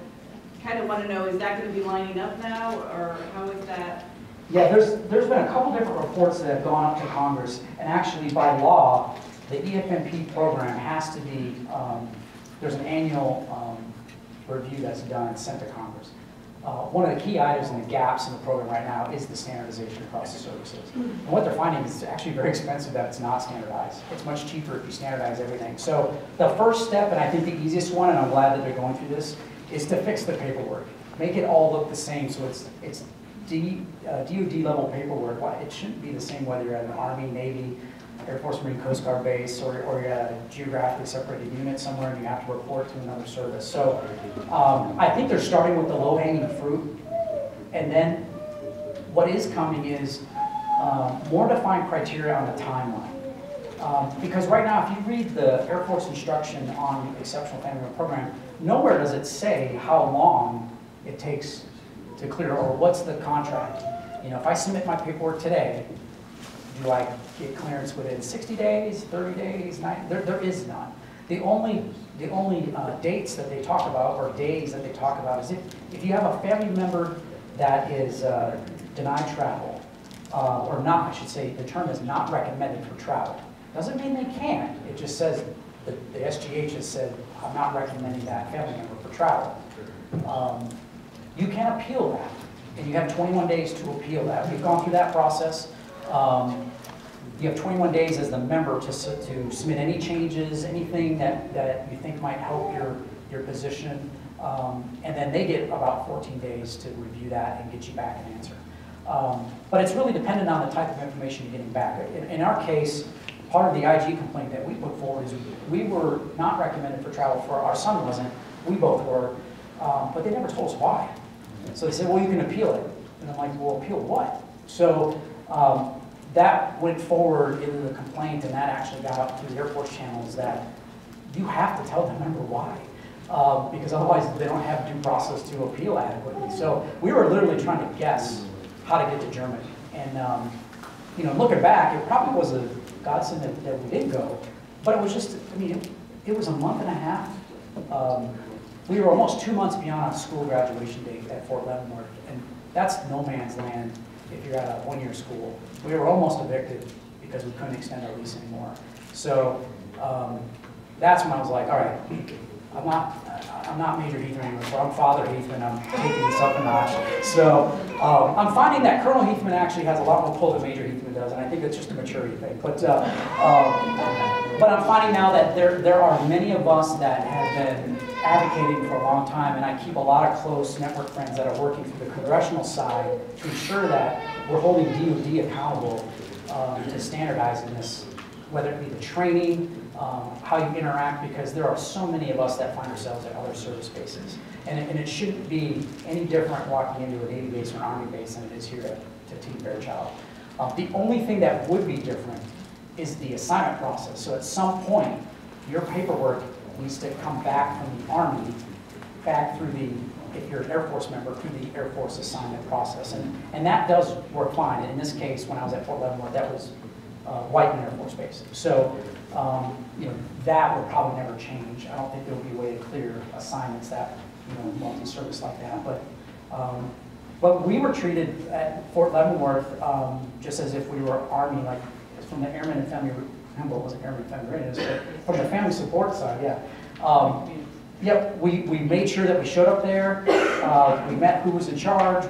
kind of want to know, is that going to be lining up now, or how is that? Yeah, there's been a couple different reports that have gone up to Congress, and actually by law, the EFMP program has to be, there's an annual review that's done and sent to Congress. One of the key items and the gaps in the program right now is the standardization across the services. And what they're finding is it's actually very expensive that it's not standardized. It's much cheaper if you standardize everything. So the first step, and I think the easiest one, and I'm glad that they're going through this, is to fix the paperwork. Make it all look the same so it's DOD level paperwork. It shouldn't be the same whether you're at an Army, Navy, Air Force, Marine, Coast Guard base, or you're at a geographically separated unit somewhere and you have to report to another service. So I think they're starting with the low-hanging fruit, and then what is coming is more defined criteria on the timeline. Because right now, if you read the Air Force instruction on the Exceptional Family Member Program, nowhere does it say how long it takes to clear, or what's the contract. You know, if I submit my paperwork today, do I get clearance within 60 days, 30 days, 90? There is none. The only dates that they talk about, or days that they talk about, is if you have a family member that is denied travel, or not, I should say, the term is not recommended for travel. Doesn't mean they can't. It just says that the SGH has said, I'm not recommending that family member for travel. You can appeal that, and you have 21 days to appeal that. We've gone through that process. You have 21 days as the member to submit any changes, anything that you think might help your position, and then they get about 14 days to review that and get you back an answer. But it's really dependent on the type of information you're getting back. In our case, part of the IG complaint that we put forward is we were not recommended for travel. For our son wasn't. We both were, but they never told us why. So they said, well, you can appeal it. And I'm like, well, appeal what? So that went forward in the complaint, and that actually got up through the Air Force channels that you have to tell the member why. Because otherwise they don't have due process to appeal adequately. So we were literally trying to guess how to get to Germany. And you know, looking back, it probably was a godsend that we did go. But it was just, I mean, it was a month and a half we were almost 2 months beyond our school graduation date at Fort Leavenworth, and that's no man's land if you're at a one-year school. We were almost evicted because we couldn't extend our lease anymore. So that's when I was like, all right, I'm not Major Heathman anymore, so I'm Father Heathman. I'm taking this up a notch. So I'm finding that Colonel Heathman actually has a lot more pull than Major Heathman does, and I think it's just a maturity thing. But I'm finding now that there are many of us that have been advocating for a long time, and I keep a lot of close network friends that are working through the congressional side to ensure that we're holding DoD accountable to standardizing this, whether it be the training, how you interact, because there are so many of us that find ourselves at other service bases. And it shouldn't be any different walking into a Navy base or an Army base than it is here to Team Fairchild. The only thing that would be different is the assignment process. So at some point, your paperwork needs to come back from the Army, back through the, if you're an Air Force member, through the Air Force assignment process. And that does work fine. And in this case, when I was at Fort Leavenworth, that was Whiteman Air Force Base. So that would probably never change. I don't think there will be a way to clear assignments that, multi-service like that. But we were treated at Fort Leavenworth just as if we were Army, like from the Airmen and Family, it wasn't Airmen and Family Readiness, but from the family support side, yeah. Yep, we made sure that we showed up there. We met who was in charge.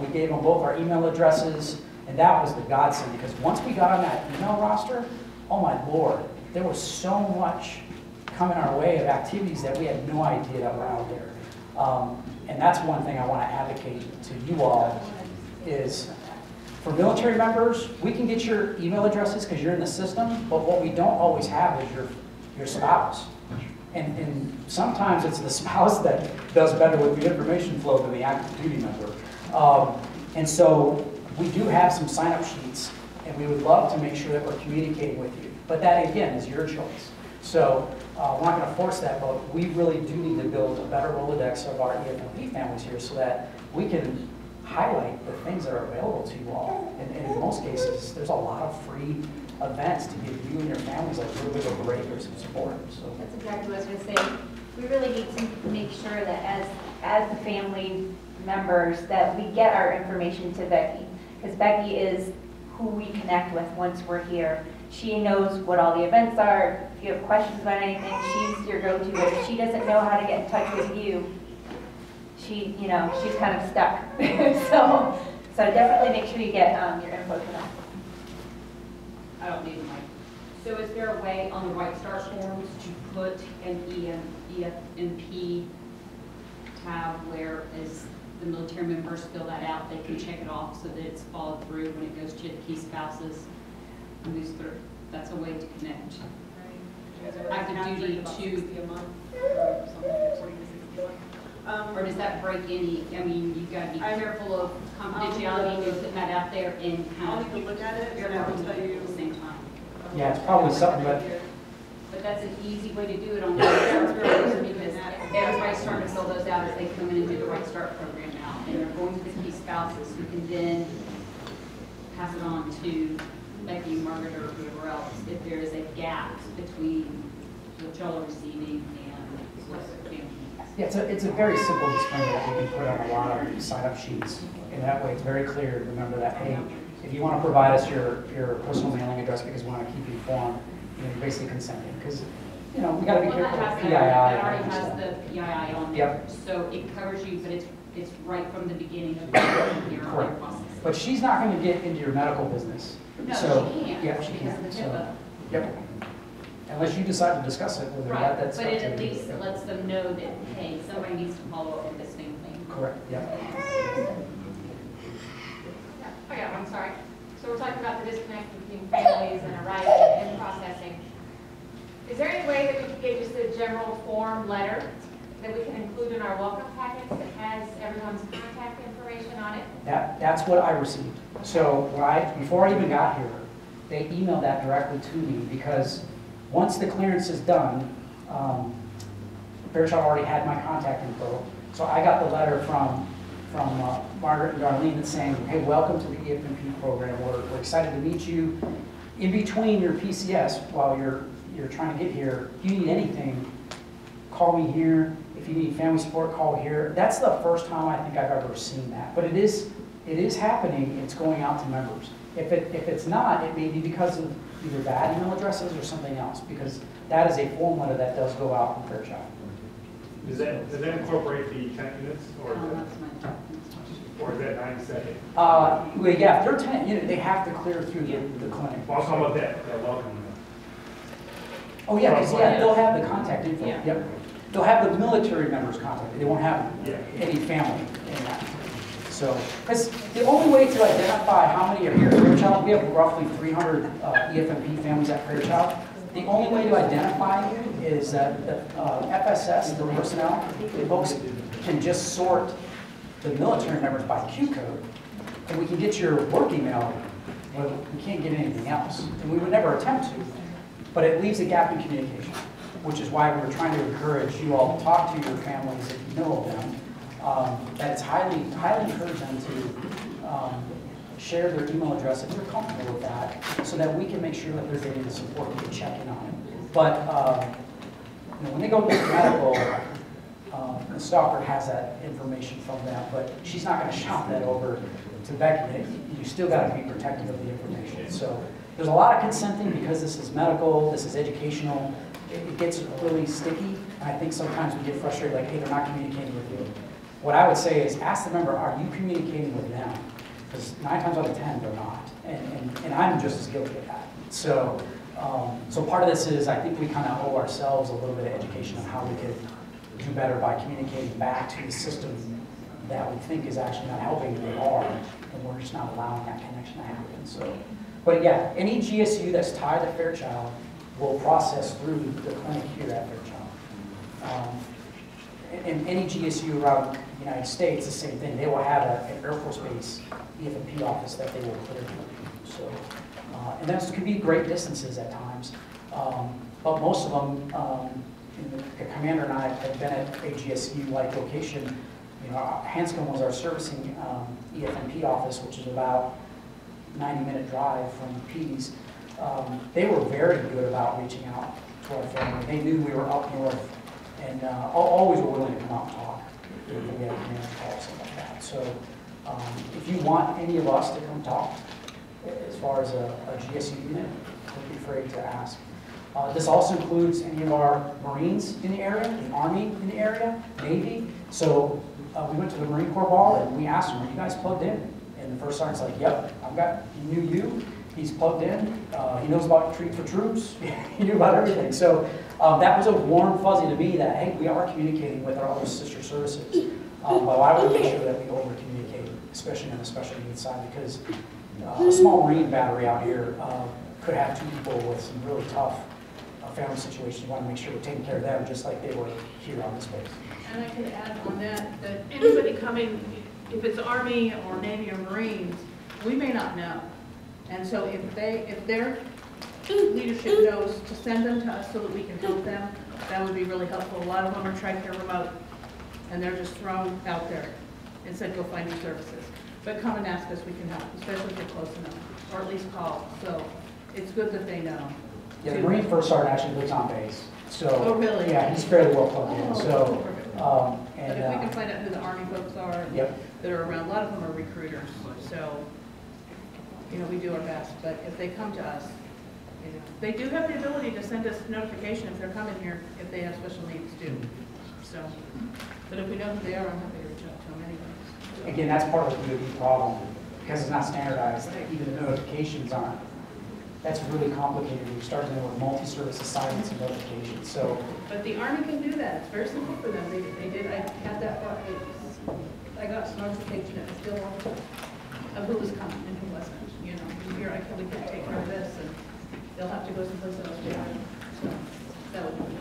We gave them both our email addresses, and that was the godsend, because once we got on that email roster, oh my Lord, there was so much coming our way of activities that we had no idea that were out there. And that's one thing I want to advocate to you all is, for military members, we can get your email addresses because you're in the system, but what we don't always have is your spouse. And sometimes it's the spouse that does better with the information flow than the active duty member. And so we do have some sign-up sheets, and we would love to make sure that we're communicating with you. But that, again, is your choice. So we're not going to force that, but we really do need to build a better Rolodex of our EFMP families here so that we can highlight the things that are available to you all. And in most cases, there's a lot of free events to give you and your families like a little bit of a break or some support. So that's exactly what I was going to say. We really need to make sure that as the family members that we get our information to Becky, because Becky is who we connect with once we're here. She knows what all the events are. If you have questions about anything, she's your go-to. If she doesn't know how to get in touch with you, she's kind of stuck. so definitely make sure you get your info to them. I don't need a mic. So is there a way on the White Start forms to put an EFMP tab where as the military members fill that out, they can check it off so that it's followed through when it goes to the key spouses and moves through? That's a way to connect. Active duty to a month or something like 40 to 60 a month. or does that break any, I mean, you've got to be careful of confidentiality and putting that out there and I'll need to look at it, and I will tell you at the same time. yeah, it's probably something, But that's an easy way to do it on the because everybody's starting to fill those out as they come in and do the Right Start program now. And they're going to the key spouses who can then pass it on to Becky, Margaret, or whoever else if there is a gap between what y'all are receiving and what the family needs. yeah, it's a very simple disclaimer that we can put on a lot of sign-up sheets. And that way it's very clear to remember that, hey, if you want to provide us your personal mailing address because we want to keep you informed, you're basically consenting. Because, we got to be careful with PII. That already has the PII on there. Yep. So it covers you, but it's right from the beginning of your Correct. process. But she's not going to get into your medical business. No, So, she can't. Yeah, she because can't. of the So, HIPAA. yep. Unless you decide to discuss it with her, Right, that's but up it to at you. least Yep. lets them know that, hey, somebody needs to follow up with this family. Correct, yeah. I got one, sorry. So we're talking about the disconnect between families and arriving and processing. Is there any way that we could get just a general form letter that we can include in our welcome packets that has everyone's contact information on it? That's what I received. So before I even got here, they emailed that directly to me because once the clearance is done, Fairchild already had my contact info. So I got the letter from Margaret and Darlene that's saying, hey, welcome to the EFMP program. We're excited to meet you. In between your PCS, while you're trying to get here, if you need anything, call me here. If if you need family support, call here. That's the first time I think I've ever seen that, but it is happening. It's going out to members. If it's not, it may be because of either bad email addresses or something else, because that is a form letter that does go out from Fairchild. Does that incorporate the 10 units, or is that 90 seconds? Well, yeah, if they're tenant unit, they have to clear through the clinic. Well, I'm talking about that welcome. Oh, yeah, because they'll have the contact info. Yeah. Yep. They'll have the military members' contact. They won't have Yeah. any family in that. So, because the only way to identify how many are here at Fairchild, we have roughly 300 EFMP families at Fairchild. The only way to identify you is that the FSS, the personnel, the folks can just sort the military members by Q code, and we can get your work email, but we can't get anything else. And we would never attempt to, but it leaves a gap in communication, which is why we're trying to encourage you all to talk to your families if you know of them. That it's highly encourage them to share their email address if they're comfortable with that, so that we can make sure that they're getting the support we can check in on it. But when they go to medical, the stalker has that information from them, but she's not going to shout that over to Becky. You still got to be protective of the information. So there's a lot of consenting because this is medical, this is educational. It gets really sticky, and I think sometimes we get frustrated, like, hey, they're not communicating with you. What I would say is ask the member, are you communicating with them? Because 9 times out of 10, they're not. And I'm just as guilty of that. So, so part of this is I think we kind of owe ourselves a little bit of education on how we could do better by communicating back to the system that we think is actually not helping, they are, and we're just not allowing that connection to happen. So, but yeah, any GSU that's tied to Fairchild will process through the clinic here at Fairchild. And any GSU around the United States, the same thing. They will have an Air Force Base EFMP office that they will clear through. So, and those can be great distances at times, but most of them, the commander and I have been at a GSU-like location. You know, Hanscom was our servicing EFMP office, which is about 90-minute drive from Pease. They were very good about reaching out to our family. They knew we were up north, and always were willing to come out and talk. We had a commander call, something like that. So if you want any of us to come talk, as far as a GSU unit, don't be afraid to ask. This also includes any of our Marines in the area, the Army in the area, Navy. So we went to the Marine Corps ball and we asked them, are you guys plugged in? And the first sergeant's like, yep, he knew you. He's plugged in. He knows about Treat for Troops. He knew about everything. So that was a warm fuzzy to me that, hey, we are communicating with our other sister services. But I want to make sure that we over-communicate, especially on the special needs side, because a small Marine battery out here could have 2 people with some really tough family situations. You want to make sure we're taking care of them just like they were here on this base. And I can add on that anybody coming, if it's Army or Navy or Marines, we may not know. And so if their leadership knows to send them to us so that we can help them, that would be really helpful. A lot of them are TRICARE remote, and they're just thrown out there and said, go find your services. But come and ask us, we can help, especially if you're close enough, or at least call. So it's good that they know. Yeah, the Marine First Sergeant actually lives on base. So, oh, really? Yeah, he's fairly well plugged in. So, but if we can find out who the Army folks are that are around, a lot of them are recruiters. So, you know, we do our best. But if they come to us, you know, they do have the ability to send us notification if they're coming here, if they have special needs too. So, but if we know who they are, I'm happy to reach out to them anyway. Again, that's part of the DoD problem because it's not standardized. Even the notifications aren't. That's really complicated. We started in with multi-service assignments and notifications. So, but the Army can do that. It's very simple for them. They did. I had that part. I got some notification at the still of who was coming and who wasn't. You know, here we can take care of this, and they'll have to go someplace else. So that would be.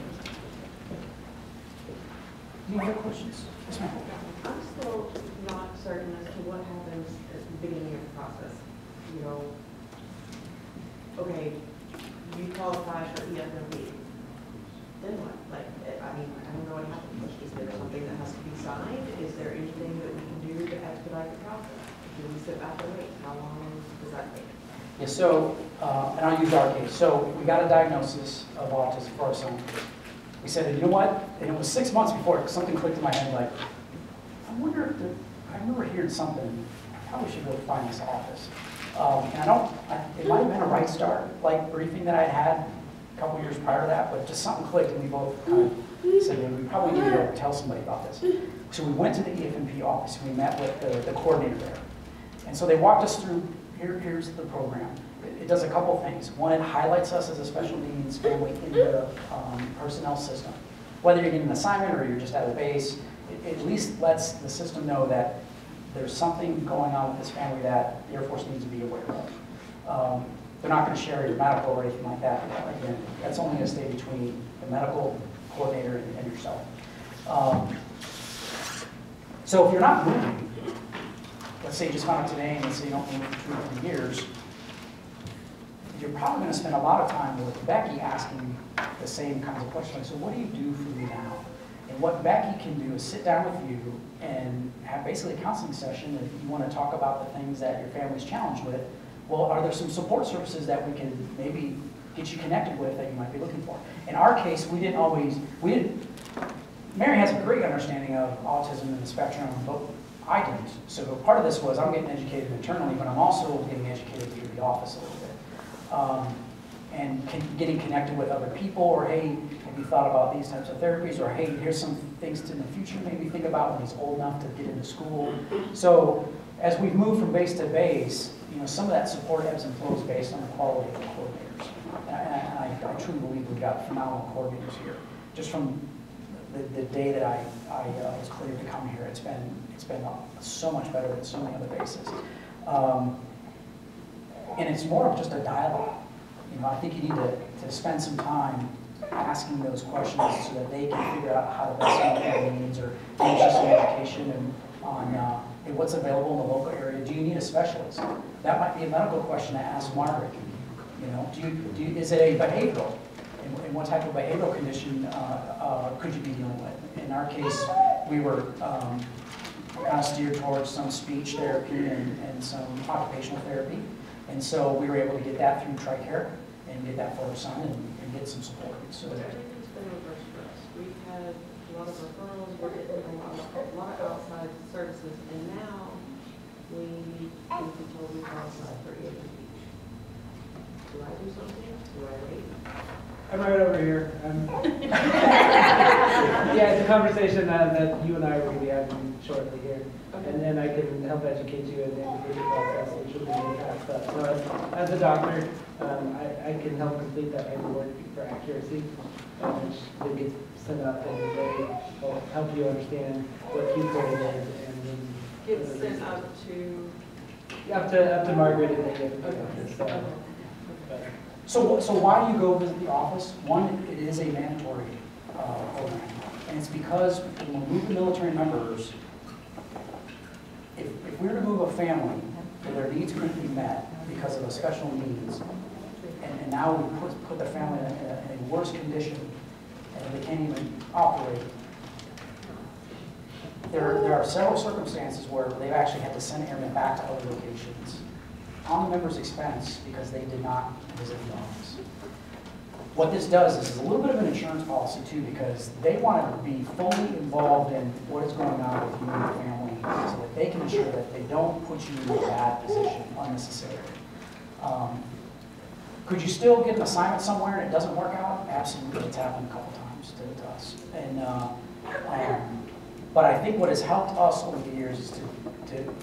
Any other questions? Yes, ma'am. I'm still not certain as to what happens at the beginning of the process. You know, okay, you qualify for EFMP. Then what? Like, I mean, I don't know what happens. Is there something that has to be signed? Is there anything that we can do to expedite the process? Do we sit back and wait? How long does that take? Yeah, so, and I'll use our case. So we got a diagnosis of autism for our son. we said, you know what? And it was 6 months before something clicked in my head, like, I wonder if I remember hearing something. I probably should go find this office. And it might have been a Right Start like briefing that I had a couple years prior to that, but just something clicked, and we both kind of said, we probably need to go tell somebody about this. So we went to the EFMP office, and we met with the coordinator there. And so they walked us through, here's the program. It does a couple things. One, it highlights us as a special needs family in the personnel system. Whether you're getting an assignment or you're just at a base, it at least lets the system know that there's something going on with this family that the Air Force needs to be aware of. They're not going to share your medical or anything like that. Again, that's only going to stay between the medical coordinator and yourself. So if you're not moving, let's say you just found out today and let's say you don't move for 2 or 3 years, you're probably going to spend a lot of time with Becky asking the same kinds of questions. So what do you do for me now? And what Becky can do is sit down with you and have basically a counseling session if you want to talk about the things that your family's challenged with. Well, are there some support services that we can maybe get you connected with that you might be looking for? In our case, Mary has a great understanding of autism and the spectrum, but I didn't. So part of this was I'm getting educated internally, but I'm also getting educated through the office a little bit. And getting connected with other people, or hey, have you thought about these types of therapies, or hey, here's some things to in the future maybe think about when he's old enough to get into school. So as we've moved from base to base, some of that support ebbs and flows based on the quality of the coordinators. And I truly believe we've got phenomenal coordinators here. Just from the day that I was cleared to come here, it's been so much better than so many other bases. And it's more of just a dialogue. I think you need to spend some time asking those questions so that they can figure out how to best meet their needs, or just some education and on hey, what's available in the local area. Do you need a specialist? That might be a medical question to ask Margaret. Is it a behavioral? And what type of behavioral condition could you be dealing with? In our case, we were kind of steered towards some speech therapy and some occupational therapy. And so we were able to get that through TRICARE and get that for our son and get some support. So Everything's been reversed for us. We've had a lot of referrals, we're getting a lot of outside services, and now we can be told we qualify for EFMP. Do I do something? Do I wait? I'm right over here. Yeah, it's a conversation that you and I are going to be having shortly here. Okay. And then I can help educate you in the application process, which will be really fast stuff. So as a doctor, I can help complete that paperwork for accuracy, which then gets sent up, and they will help you understand what key coding is. And then Gets sent up to Margaret and the office. So why do you go visit the office? One, it is a mandatory program. And it's because when we move the military members, if we were to move a family and their needs couldn't be met because of the special needs, and now we put the family in a worse condition, and they can't even operate, there are several circumstances where they've actually had to send airmen back to other locations on the member's expense because they did not visit the office. What this does is a little bit of an insurance policy too, because they want to be fully involved in what is going on with you and your family so that they can ensure that they don't put you in a bad position unnecessarily. Could you still get an assignment somewhere and it doesn't work out? Absolutely, it's happened a couple times to us. But I think what has helped us over the years is to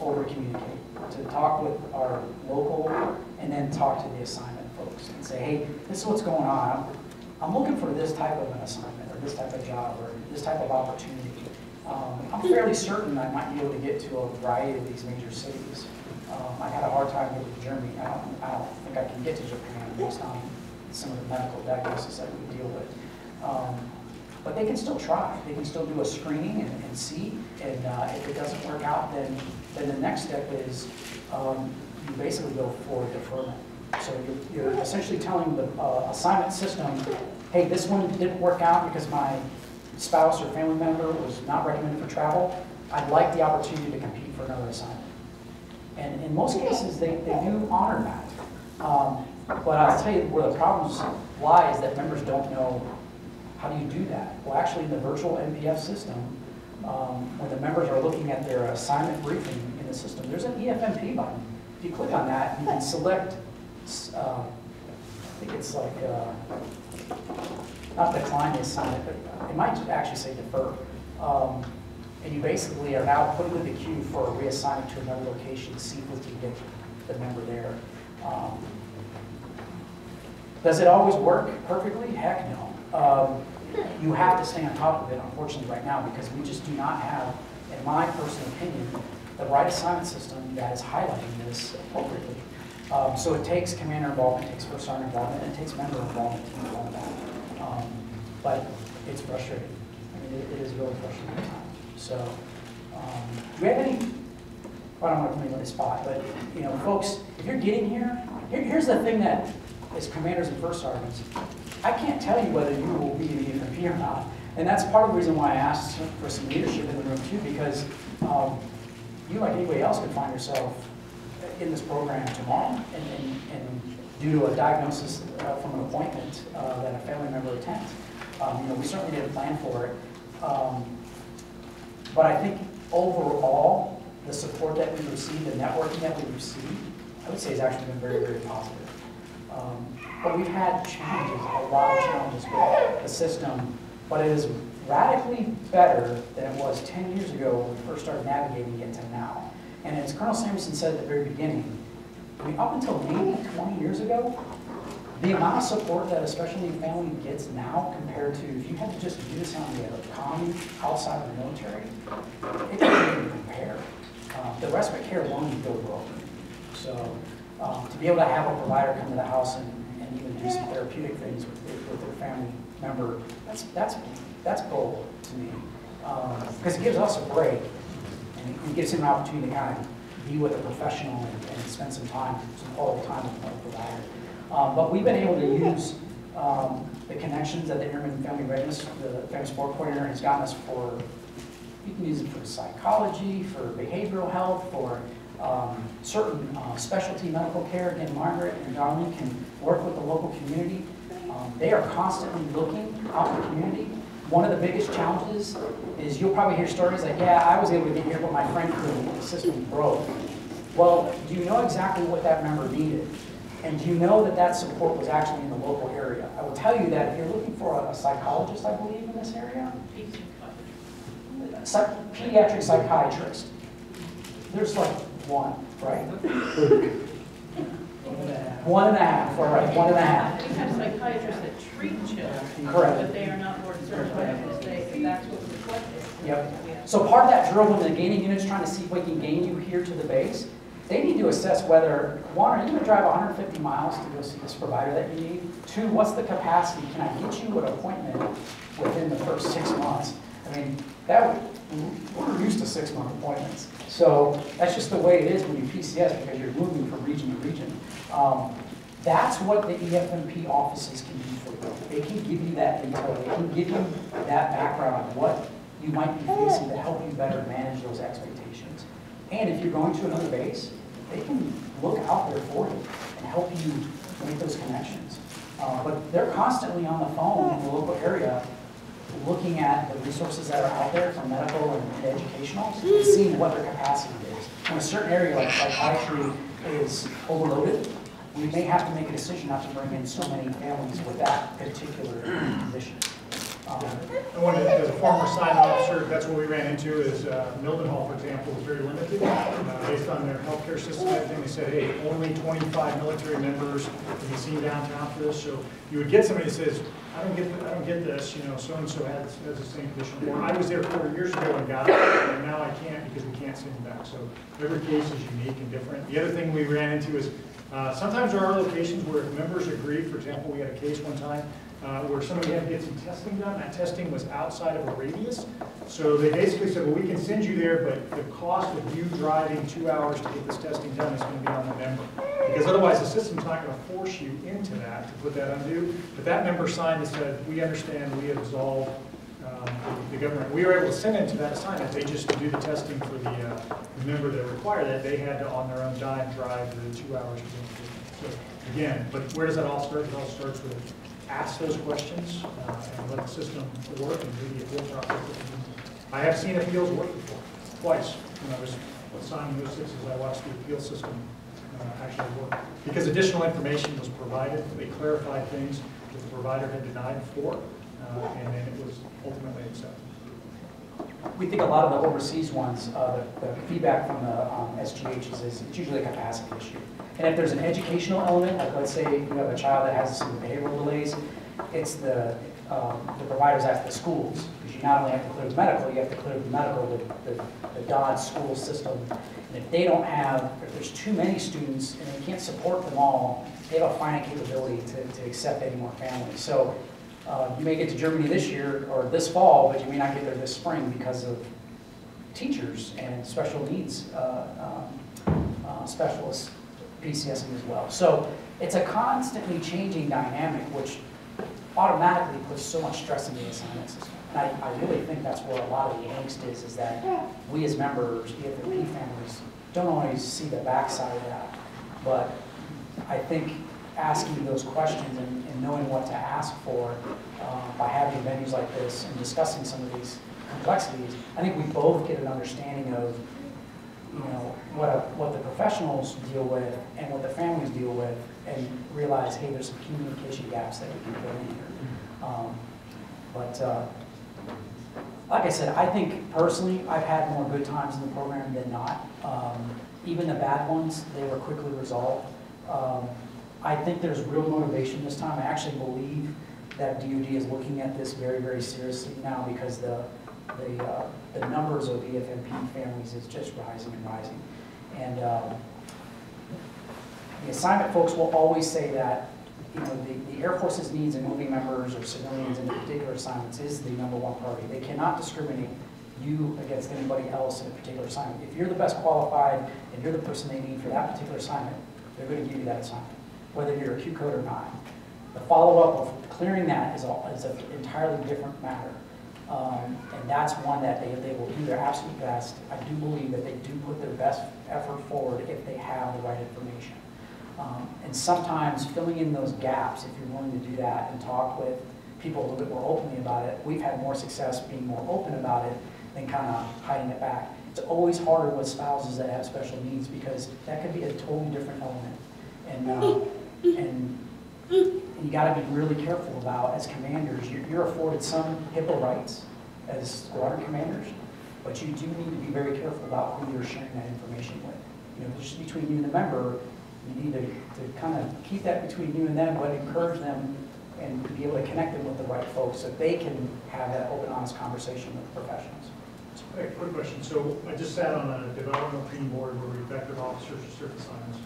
over-communicate, to talk with our local and then talk to the assignment folks and say, hey, this is what's going on. I'm looking for this type of an assignment or this type of job or this type of opportunity. I'm fairly certain I might be able to get to a variety of these major cities. I had a hard time getting to Germany. I don't think I can get to Japan based on some of the medical diagnosis that we deal with. But they can still try. They can still do a screening and see. And if it doesn't work out, then the next step is you basically go for deferment. So you're essentially telling the assignment system, hey, this one didn't work out because my spouse or family member was not recommended for travel. I'd like the opportunity to compete for another assignment. And in most cases, they do honor that. But I'll tell you where the problems lie is that members don't know How do you do that? Well, actually, in the virtual MPF system, when the members are looking at their assignment briefing in the system, there's an EFMP button. If you click on that, you can select, I think it's like, not decline the assignment, but it might actually say defer. And you basically are now put into the queue for a reassignment to another location, see if we can get the member there. Does it always work perfectly? Heck no. You have to stay on top of it, unfortunately, right now, because we just do not have, in my personal opinion, the right assignment system that is highlighting this appropriately. So it takes commander involvement, it takes first sergeant involvement, and it takes member involvement to do all that. But it's frustrating. I mean, it is really frustrating at times. So, do we have any, well, I don't want to put you on the spot, but, you know, folks, if you're getting here's the thing that, as commanders and first sergeants, I can't tell you whether you will be in the EFMP or not. And that's part of the reason why I asked for some leadership in the room too, because you, like anybody else, could find yourself in this program tomorrow and due to a diagnosis from an appointment that a family member attends. You know, we certainly didn't plan for it. But I think overall, the support that we received, the networking that we received, I would say has actually been very, very positive. But we've had challenges, a lot of challenges with the system, but it is radically better than it was 10 years ago when we first started navigating it to now. And as Colonel Samuelson said at the very beginning, I mean, up until maybe 20 years ago, the amount of support that especially family gets now compared to if you had to just do this on the economy outside of the military, it doesn't even compare. The respite care alone is built broken. So to be able to have a provider come to the house and even do some therapeutic things with their family member, that's gold to me. Because it gives us a break and it gives him an opportunity to kind of be with a professional and spend some quality time with a provider. But we've been able to use the connections that the Airman Family Readiness, the Family Support Coordinator has gotten us for. You can use it for psychology, for behavioral health, for certain specialty medical care. Again, Margaret and Darlene can work with the local community. They are constantly looking out in the community. One of the biggest challenges is you'll probably hear stories like, yeah, I was able to get here, but my friend couldn't, the system broke. Well, do you know exactly what that member needed? And do you know that that support was actually in the local area? I will tell you that if you're looking for a psychologist, I believe, in this area, pediatric psychiatrist, there's like one, right? 1.5, all right, 1.5. We have psychiatrists that treat children. Correct. But they are not board certified in the state, and that's what's reflected. Yep. So part of that drill when the gaining unit's trying to see if we can gain you here to the base, they need to assess whether, one, are you going to drive 150 miles to go see this provider that you need? Two, what's the capacity? Can I get you an appointment within the first 6 months? I mean, we're used to 6-month appointments. So that's just the way it is when you PCS because you're moving from region to region. That's what the EFMP offices can do for you. They can give you that intel. They can give you that background of what you might be facing to help you better manage those expectations. And if you're going to another base, they can look out there for you and help you make those connections. But they're constantly on the phone in the local area looking at the resources that are out there for medical and educational and seeing what their capacity is. When a certain area like psychiatry is overloaded, we may have to make a decision not to bring in so many families with that particular condition. As a former assigned officer, that's what we ran into is Mildenhall, for example, was very limited based on their healthcare system and everything. They said, hey, only 25 military members can be seen downtown for this. So you would get somebody that says, I don't get this, you know, so-and-so has the same condition. Or I was there 4 years ago and got it, and now I can't because we can't send them back. So every case is unique and different. The other thing we ran into is sometimes there are locations where if members agree, for example, we had a case one time where somebody had to get some testing done. That testing was outside of a radius. So they basically said, well, we can send you there, but the cost of you driving 2 hours to get this testing done is going to be on the member. Because otherwise the system's not going to force you into that to put that undue. But that member signed and said, we understand, we absolve the government. We were able to send into that assignment. They just do the testing for the member that required that. They had to, on their own dime, drive the 2 hours to get it. So again, but where does that all start? It all starts with ask those questions and let the system work and do the appeal process. I have seen appeals work before, twice. When I was signing those 6s, I watched the appeal system actually work. Because additional information was provided, they clarified things that the provider had denied before, and then it was ultimately accepted. We think a lot of the overseas ones, the feedback from the SGHs is it's usually a capacity issue. And if there's an educational element, like let's say you have a child that has some behavioral delays, it's the providers at the schools. Because you not only have to clear the medical, you have to clear the medical, the Dodge school system. And if they don't have, if there's too many students and they can't support them all, they have a finite capability to accept any more families. So you may get to Germany this year or this fall, but you may not get there this spring because of teachers and special needs specialists, PCSing as well. So it's a constantly changing dynamic, which automatically puts so much stress into the assignment system. And I really think that's where a lot of the angst is that we as members, EFMP families, don't always see the backside of that. But I think asking those questions and knowing what to ask for by having venues like this and discussing some of these complexities, I think we both get an understanding of what the professionals deal with and what the families deal with, and realize, hey, there's some communication gaps that we can fill in here. Like I said, I think personally, I've had more good times in the program than not. Even the bad ones, they were quickly resolved. I think there's real motivation this time. I actually believe that DoD is looking at this very, very seriously now, because the numbers of EFMP families is just rising and rising. And the assignment folks will always say that the Air Force's needs in moving members or civilians into particular assignments is the #1 priority. They cannot discriminate you against anybody else in a particular assignment. If you're the best qualified and you're the person they need for that particular assignment, they're going to give you that assignment, whether you're a Q code or not. The follow-up of clearing that is an entirely different matter. And that's one that they will do their absolute best. I do believe that they do put their best effort forward if they have the right information. And sometimes filling in those gaps, if you're willing to do that and talk with people a little bit more openly about it, we've had more success being more open about it than kind of hiding it back. It's always harder with spouses that have special needs, because that could be a totally different element. And you got to be really careful about, as commanders, you're afforded some HIPAA rights as squadron commanders, but you do need to be very careful about who you're sharing that information with. Just between you and the member, you need to kind of keep that between you and them, but encourage them and be able to connect them with the right folks so they can have that open, honest conversation with the professionals. Hey, quick question. So I just sat on a developmental team board where we vectored officers for certain assignments.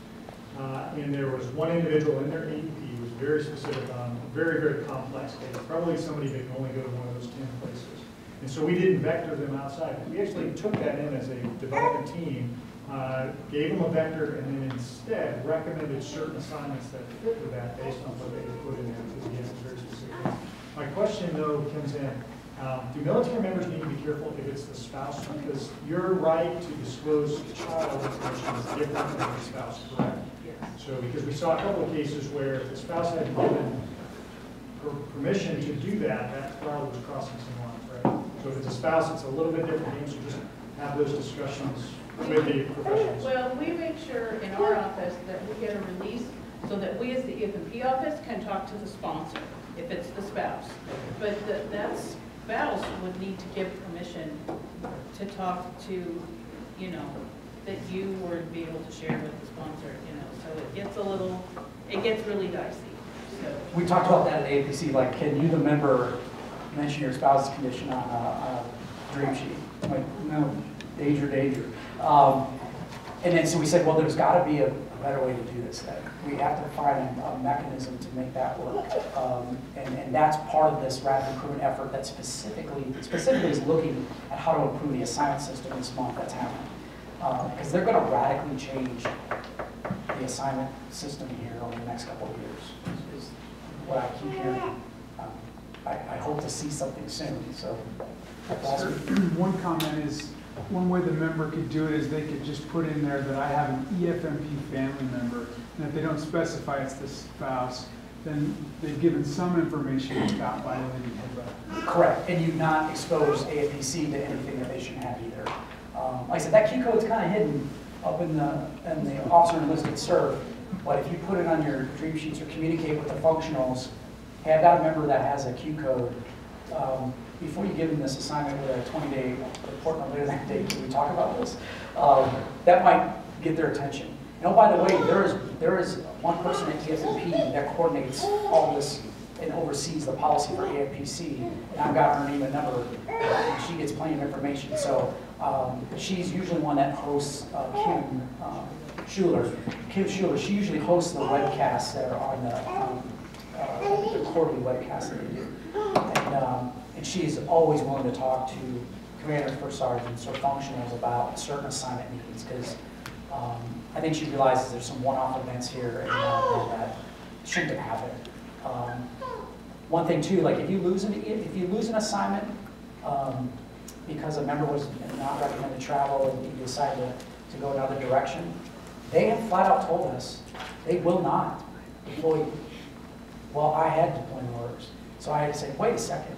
And there was one individual in their ADP who was very specific on a very, very complex case, probably somebody that can only go to one of those 10 places. And so we didn't vector them outside. We actually took that in as a development team, gave them a vector, and then instead recommended certain assignments that fit with that based on what they had put in there, because again, it's very specific. My question, though, comes in, do military members need to be careful if it's the spouse? Because your right to disclose child information is different than the spouse, correct? So, because we saw a couple of cases where if the spouse had given permission to do that, that probably was crossing some lines, right? So if it's a spouse, it's a little bit different. So just have those discussions with the professionals. Well, we make sure in our office that we get a release so that we as the EFMP office can talk to the sponsor if it's the spouse. But that spouse would need to give permission to talk to, that you would be able to share with the sponsor, so it gets really dicey. So. We talked about that at APC, like, can you, the member, mention your spouse's condition on a dream sheet? Like, no, danger. And then so we said, well, there's got to be a better way to do this. That we have to find a mechanism to make that work. And that's part of this rapid improvement effort that specifically is looking at how to improve the assignment system this month that's happening. Because they're going to radically change the assignment system here over the next couple of years, is what I keep hearing. I hope to see something soon. So, one comment is, one way the member could do it is they could just put in there that I have an EFMP family member, and if they don't specify it's the spouse, then they've given some information without violating HIPAA. Correct, and you've not exposed AFPC to anything that they shouldn't have either. Like I said, that Q code's kind of hidden up in the officer enlisted serve, but if you put it on your dream sheets or communicate with the functionals, hey, I've got a member that has a Q code, before you give them this assignment with a 20-day report no later that day, can we talk about this? That might get their attention. And oh, by the way, there is one person at EFMP that coordinates all this and oversees the policy for AFPC, and I've got her name and number, and she gets plenty of information. So she's usually one that hosts Kim Schuler. Kim Schuler, she usually hosts the webcasts that are on the quarterly webcasts that they do. And she's always willing to talk to commanders, first sergeants, or functionals about certain assignment needs, because I think she realizes there's some one-off events here and that shouldn't have happened. One thing too, like if you lose an assignment because a member was not recommended travel and you decide to go another direction, they have flat out told us they will not deploy you. Well, I had deployment orders, so I had to say, wait a second,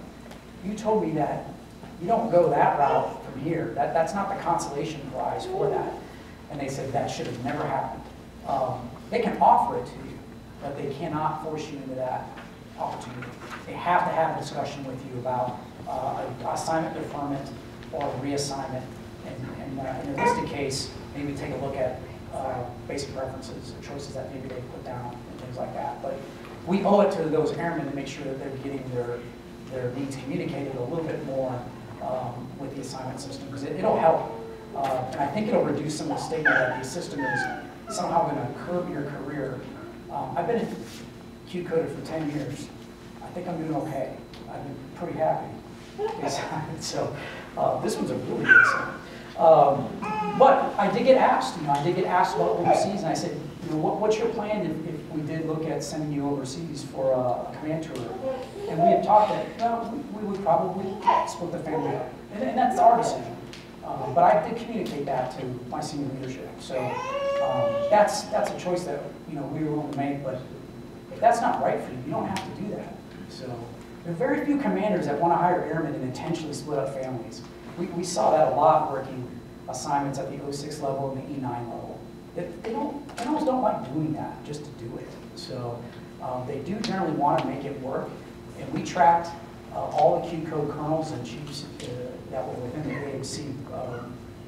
you told me that you don't go that route from here. That's not the consolation prize for that. And they said that should have never happened. They can offer it to you, but they cannot force you into that opportunity. They have to have a discussion with you about assignment deferment or reassignment. And in the listed case, maybe take a look at basic preferences or choices that maybe they put down and things like that. But we owe it to those airmen to make sure that they're getting their needs communicated a little bit more with the assignment system, because it'll help. And I think it'll reduce some of the stigma that the system is somehow going to curb your career. I've been in Q-coded for 10 years. I think I'm doing okay. I've been pretty happy. So this one's a really good sign. But I did get asked, I did get asked about overseas, and I said, what's your plan if we did look at sending you overseas for a command tour? And we had talked that, well, we would probably split the family up. And that's our decision. But I did communicate that to my senior leadership. So that's a choice that we were willing to make. But if that's not right for you, you don't have to do that. So there are very few commanders that want to hire airmen and intentionally split up families. We saw that a lot working assignments at the 06 level and the E9 level. They almost don't like doing that just to do it. So they do generally want to make it work. And we tracked all the Q code colonels and chiefs that were within the AMC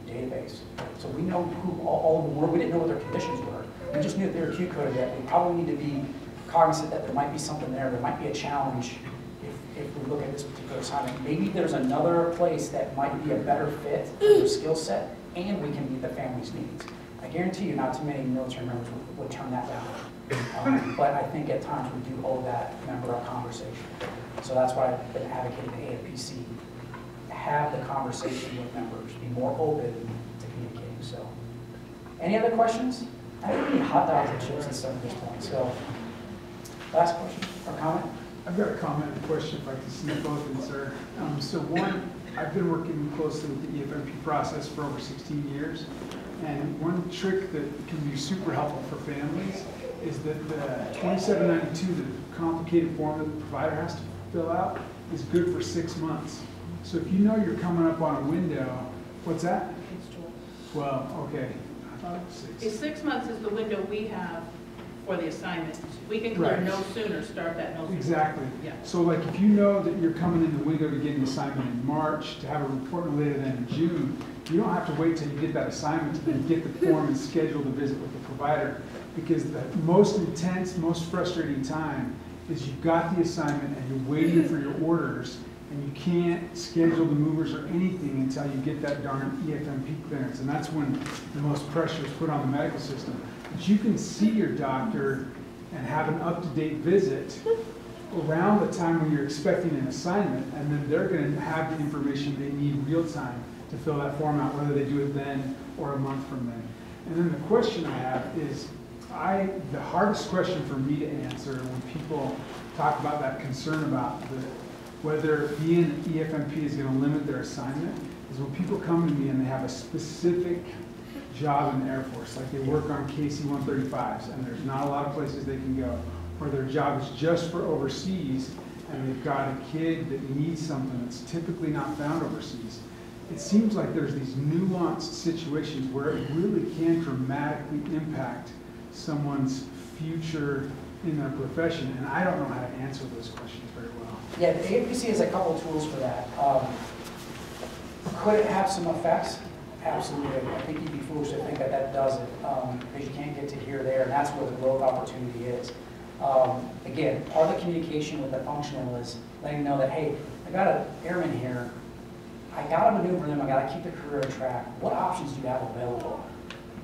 database. So we know who all of them were. We didn't know what their conditions were. We just knew that they were Q coded, that we probably need to be cognizant that there might be something there. There might be a challenge if we look at this particular assignment. Maybe there's another place that might be a better fit for their skill set, and we can meet the family's needs. I guarantee you not too many military members would turn that down. But I think at times we do owe that member a conversation. So that's why I've been advocating the AFPC to have the conversation with members, be more open to communicating. So, any other questions? I haven't any hot dogs and chips and stuff at this point. So, last question or comment? I've got a comment and question if I can sneak both in, sir. So one, I've been working closely with the EFMP process for over 16 years. And one trick that can be super helpful for families is that the 2792, the complicated form that the provider has to fill out, is good for 6 months. So if you know you're coming up on a window, what's that? It's 12, okay. I thought it was 6. 6 months is the window we have for the assignment. We can clear Right. no sooner, start that no sooner. Exactly. Yeah. So like if you know that you're coming in the window to get an assignment in March, to have a report no later than in June, you don't have to wait till you get that assignment to then get the form and schedule the visit with the provider. Because the most intense, most frustrating time is you've got the assignment and you're waiting for your orders, and you can't schedule the movers or anything until you get that darn EFMP clearance. And that's when the most pressure is put on the medical system. But you can see your doctor and have an up-to-date visit around the time when you're expecting an assignment, and then they're going to have the information they need real time to fill that form out, whether they do it then or a month from then. And then the question I have is, the hardest question for me to answer when people talk about that concern about whether being an EFMP is going to limit their assignment, is when people come to me and they have a specific job in the Air Force, like they work on KC-135s and there's not a lot of places they can go, or their job is just for overseas, and they've got a kid that needs something that's typically not found overseas. It seems like there's these nuanced situations where it really can dramatically impact someone's future in their profession, and I don't know how to answer those questions very well. Yeah, the AFPC has a couple tools for that. Could it have some effects? Absolutely. I think you'd be foolish to think that that doesn't, because you can't get to here, there, and that's where the growth opportunity is. Again, part of the communication with the functional is letting them know that, hey, I got an airman here, I got to maneuver them, I got to keep the career on track. What options do you have available?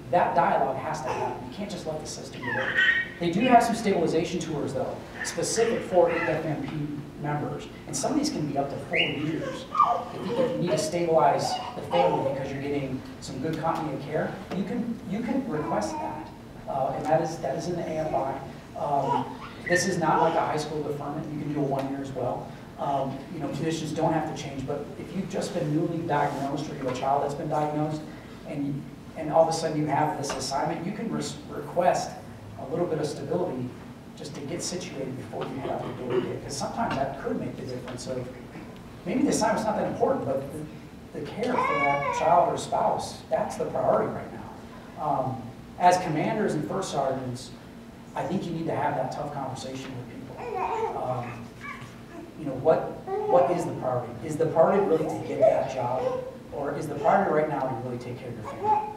That dialogue has to happen. You can't just let the system do it. They do have some stabilization tours, though, specific for EFMP members. And some of these can be up to 4 years. If you need to stabilize the family because you're getting some good continuity of care, you can request that. And that is in the AFI. This is not like a high school deferment. You can do a 1 year as well. You know, conditions don't have to change, but if you've just been newly diagnosed or you have a child that's been diagnosed and all of a sudden you have this assignment, you can request a little bit of stability just to get situated before you have to do it. Because sometimes that could make the difference of maybe the assignment's not that important, but the care for that child or spouse, that's the priority right now. As commanders and first sergeants, I think you need to have that tough conversation with people. You know, what is the priority? Is the priority really to get that job? Or is the priority right now to really take care of your family?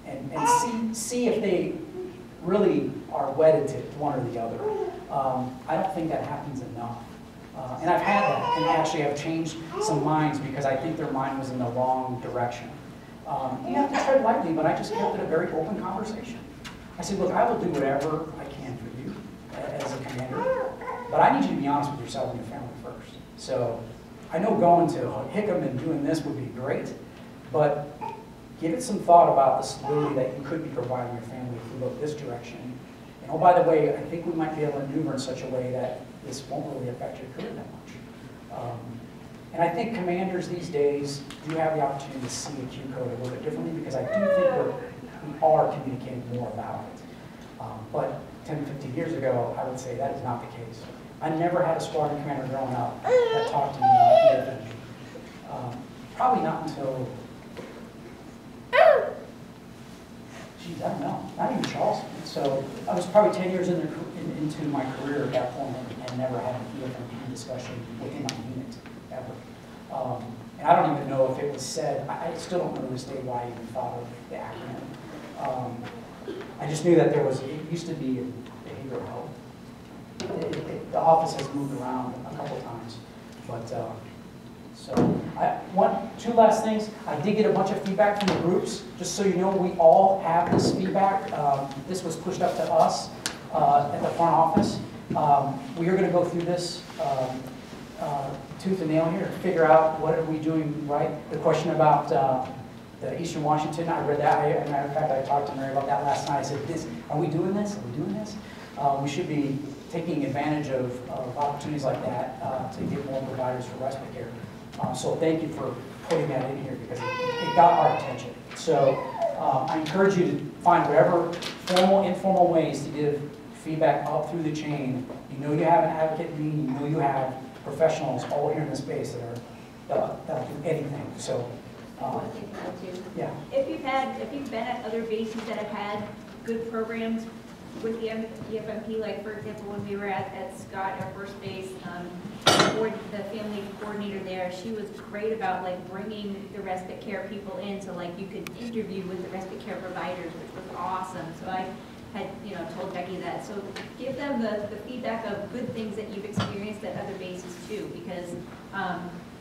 And see if they really are wedded to one or the other. I don't think that happens enough. And I've had that, and actually have changed some minds because I think their mind was in the wrong direction. You have to tread lightly, but I just kept it a very open conversation. I said, look, I will do whatever I can for you as a commander, but I need you to be honest with yourself and your family first. So I know going to Hickam and doing this would be great, but give it some thought about the stability that you could be providing your family if you look this direction. And oh, by the way, I think we might be able to maneuver in such a way that this won't really affect your career that much. And I think commanders these days do have the opportunity to see a Q code a little bit differently because I do think we are communicating more about it. But 10, 15 years ago, I would say that is not the case. I never had a squadron commander growing up that talked to me about EFMP. Probably not until, geez, I don't know, not even Charleston. So I was probably 10 years into my career at that point and never had an EFMP discussion within my unit ever. And I don't even know if it was said, I still don't know to this day why I even thought of the acronym. I just knew that there was, it used to be in behavioral health. The office has moved around a couple times, but two last things. I did get a bunch of feedback from the groups. Just so you know, we all have this feedback. This was pushed up to us at the front office. We are going to go through this tooth and nail here to figure out what are we doing right. The question about the Eastern Washington, I read that. As a matter of fact, I talked to Mary about that last night. I said, are we doing this? Are we doing this? We should be taking advantage of opportunities like that to get more providers for respite care. So thank you for putting that in here because it got our attention. So I encourage you to find whatever formal, informal ways to give feedback up through the chain. You know you have an advocate meeting, you know you have professionals all here in the space that'll do anything. So yeah. If you've been at other bases that have had good programs with the EFMP, like for example, when we were at Scott Air Force Base, the family coordinator there, she was great about like bringing the respite care people in, so like you could interview with the respite care providers, which was awesome. So I had told Becky that. So give them the feedback of good things that you've experienced at other bases too, because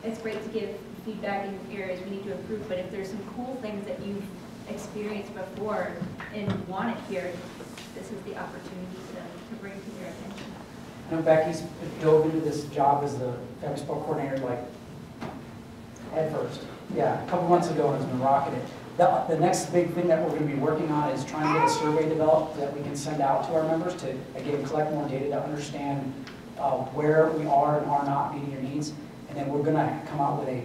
it's great to give feedback in areas we need to improve, but if there's some cool things that you've experienced before and want it here, this is the opportunity to bring to your attention. I know Becky's dove into this job as the family support coordinator like head first. Yeah, a couple months ago and has been rocking it. The next big thing that we're going to be working on is trying to get a survey developed that we can send out to our members to, again, collect more data to understand where we are and are not meeting your needs. And then we're going to come out with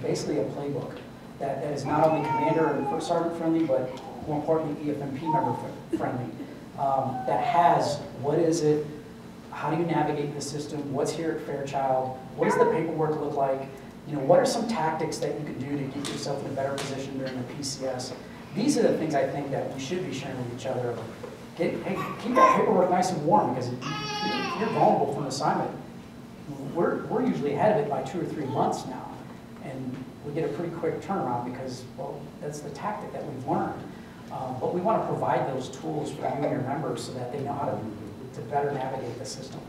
basically a playbook that is not only commander and first sergeant friendly, but more importantly, EFMP member friendly. That has what is it how do you navigate the system? What's here at Fairchild? What does the paperwork look like? You know, what are some tactics that you can do to get yourself in a better position during the PCS? These are the things I think that we should be sharing with each other. Hey, keep that paperwork nice and warm, because if you're vulnerable from assignment, we're usually ahead of it by 2 or 3 months now. And we get a pretty quick turnaround because, well, that's the tactic that we've learned. But we want to provide those tools for you and your members so that they know how to better navigate the system.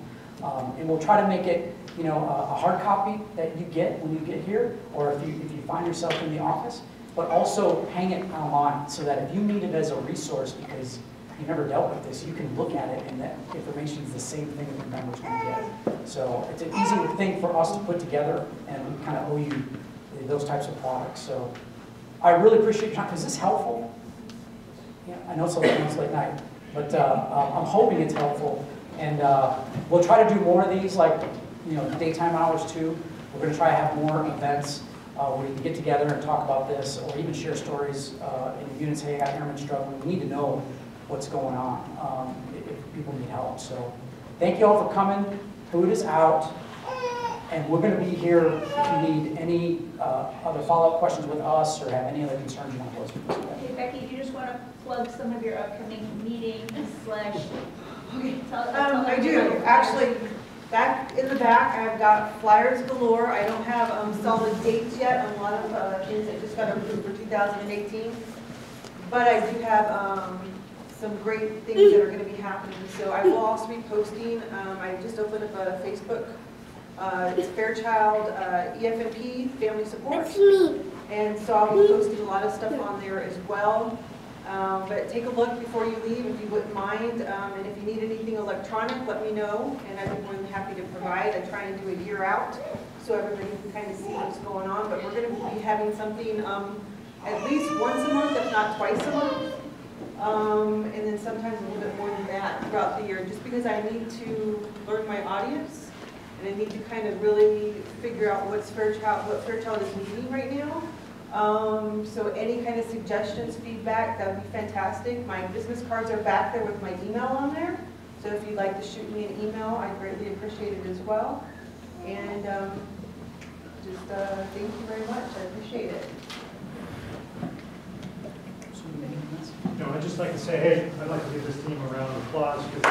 And we'll try to make it, you know, a hard copy that you get when you get here, or if you find yourself in the office, but also hang it online so that if you need it as a resource because you never dealt with this, you can look at it and that information is the same thing that your members can get. So it's an easy thing for us to put together, and we kind of owe you those types of products. So I really appreciate your time. Is this helpful? Yeah, I know it's late night, but I'm hoping it's helpful. And we'll try to do more of these, like, you know, daytime hours too. We're going to try to have more events where we can get together and talk about this, or even share stories in the units. Hey, I got airmen struggling. We need to know what's going on if people need help. So thank you all for coming. Food is out, and we're going to be here if you need any other follow-up questions with us or have any other concerns you want to pose to us. Okay, Becky, do you just want to plug some of your upcoming meetings slash? I do. Actually, back in the back, I've got flyers galore. I don't have solid dates yet on a lot of things that just got approved for 2018. But I do have some great things that are going to be happening. So I will also be posting. I just opened up a Facebook. It's Fairchild EFMP Family Support. That's me. And so I'll be posting a lot of stuff on there as well. But take a look before you leave if you wouldn't mind. And if you need anything electronic, let me know. And I'd be more than happy to provide. I try and do a year out so everybody can kind of see what's going on. But we're going to be having something at least once a month, if not twice a month. And then sometimes a little bit more than that throughout the year, just because I need to learn my audience, and I need to kind of really figure out what Fairchild is needing right now. So any kind of suggestions, feedback, that would be fantastic. My business cards are back there with my email on there, so if you'd like to shoot me an email, I'd greatly appreciate it as well. And just thank you very much, I appreciate it. No, I'd just like to say, hey, I'd like to give this team a round of applause because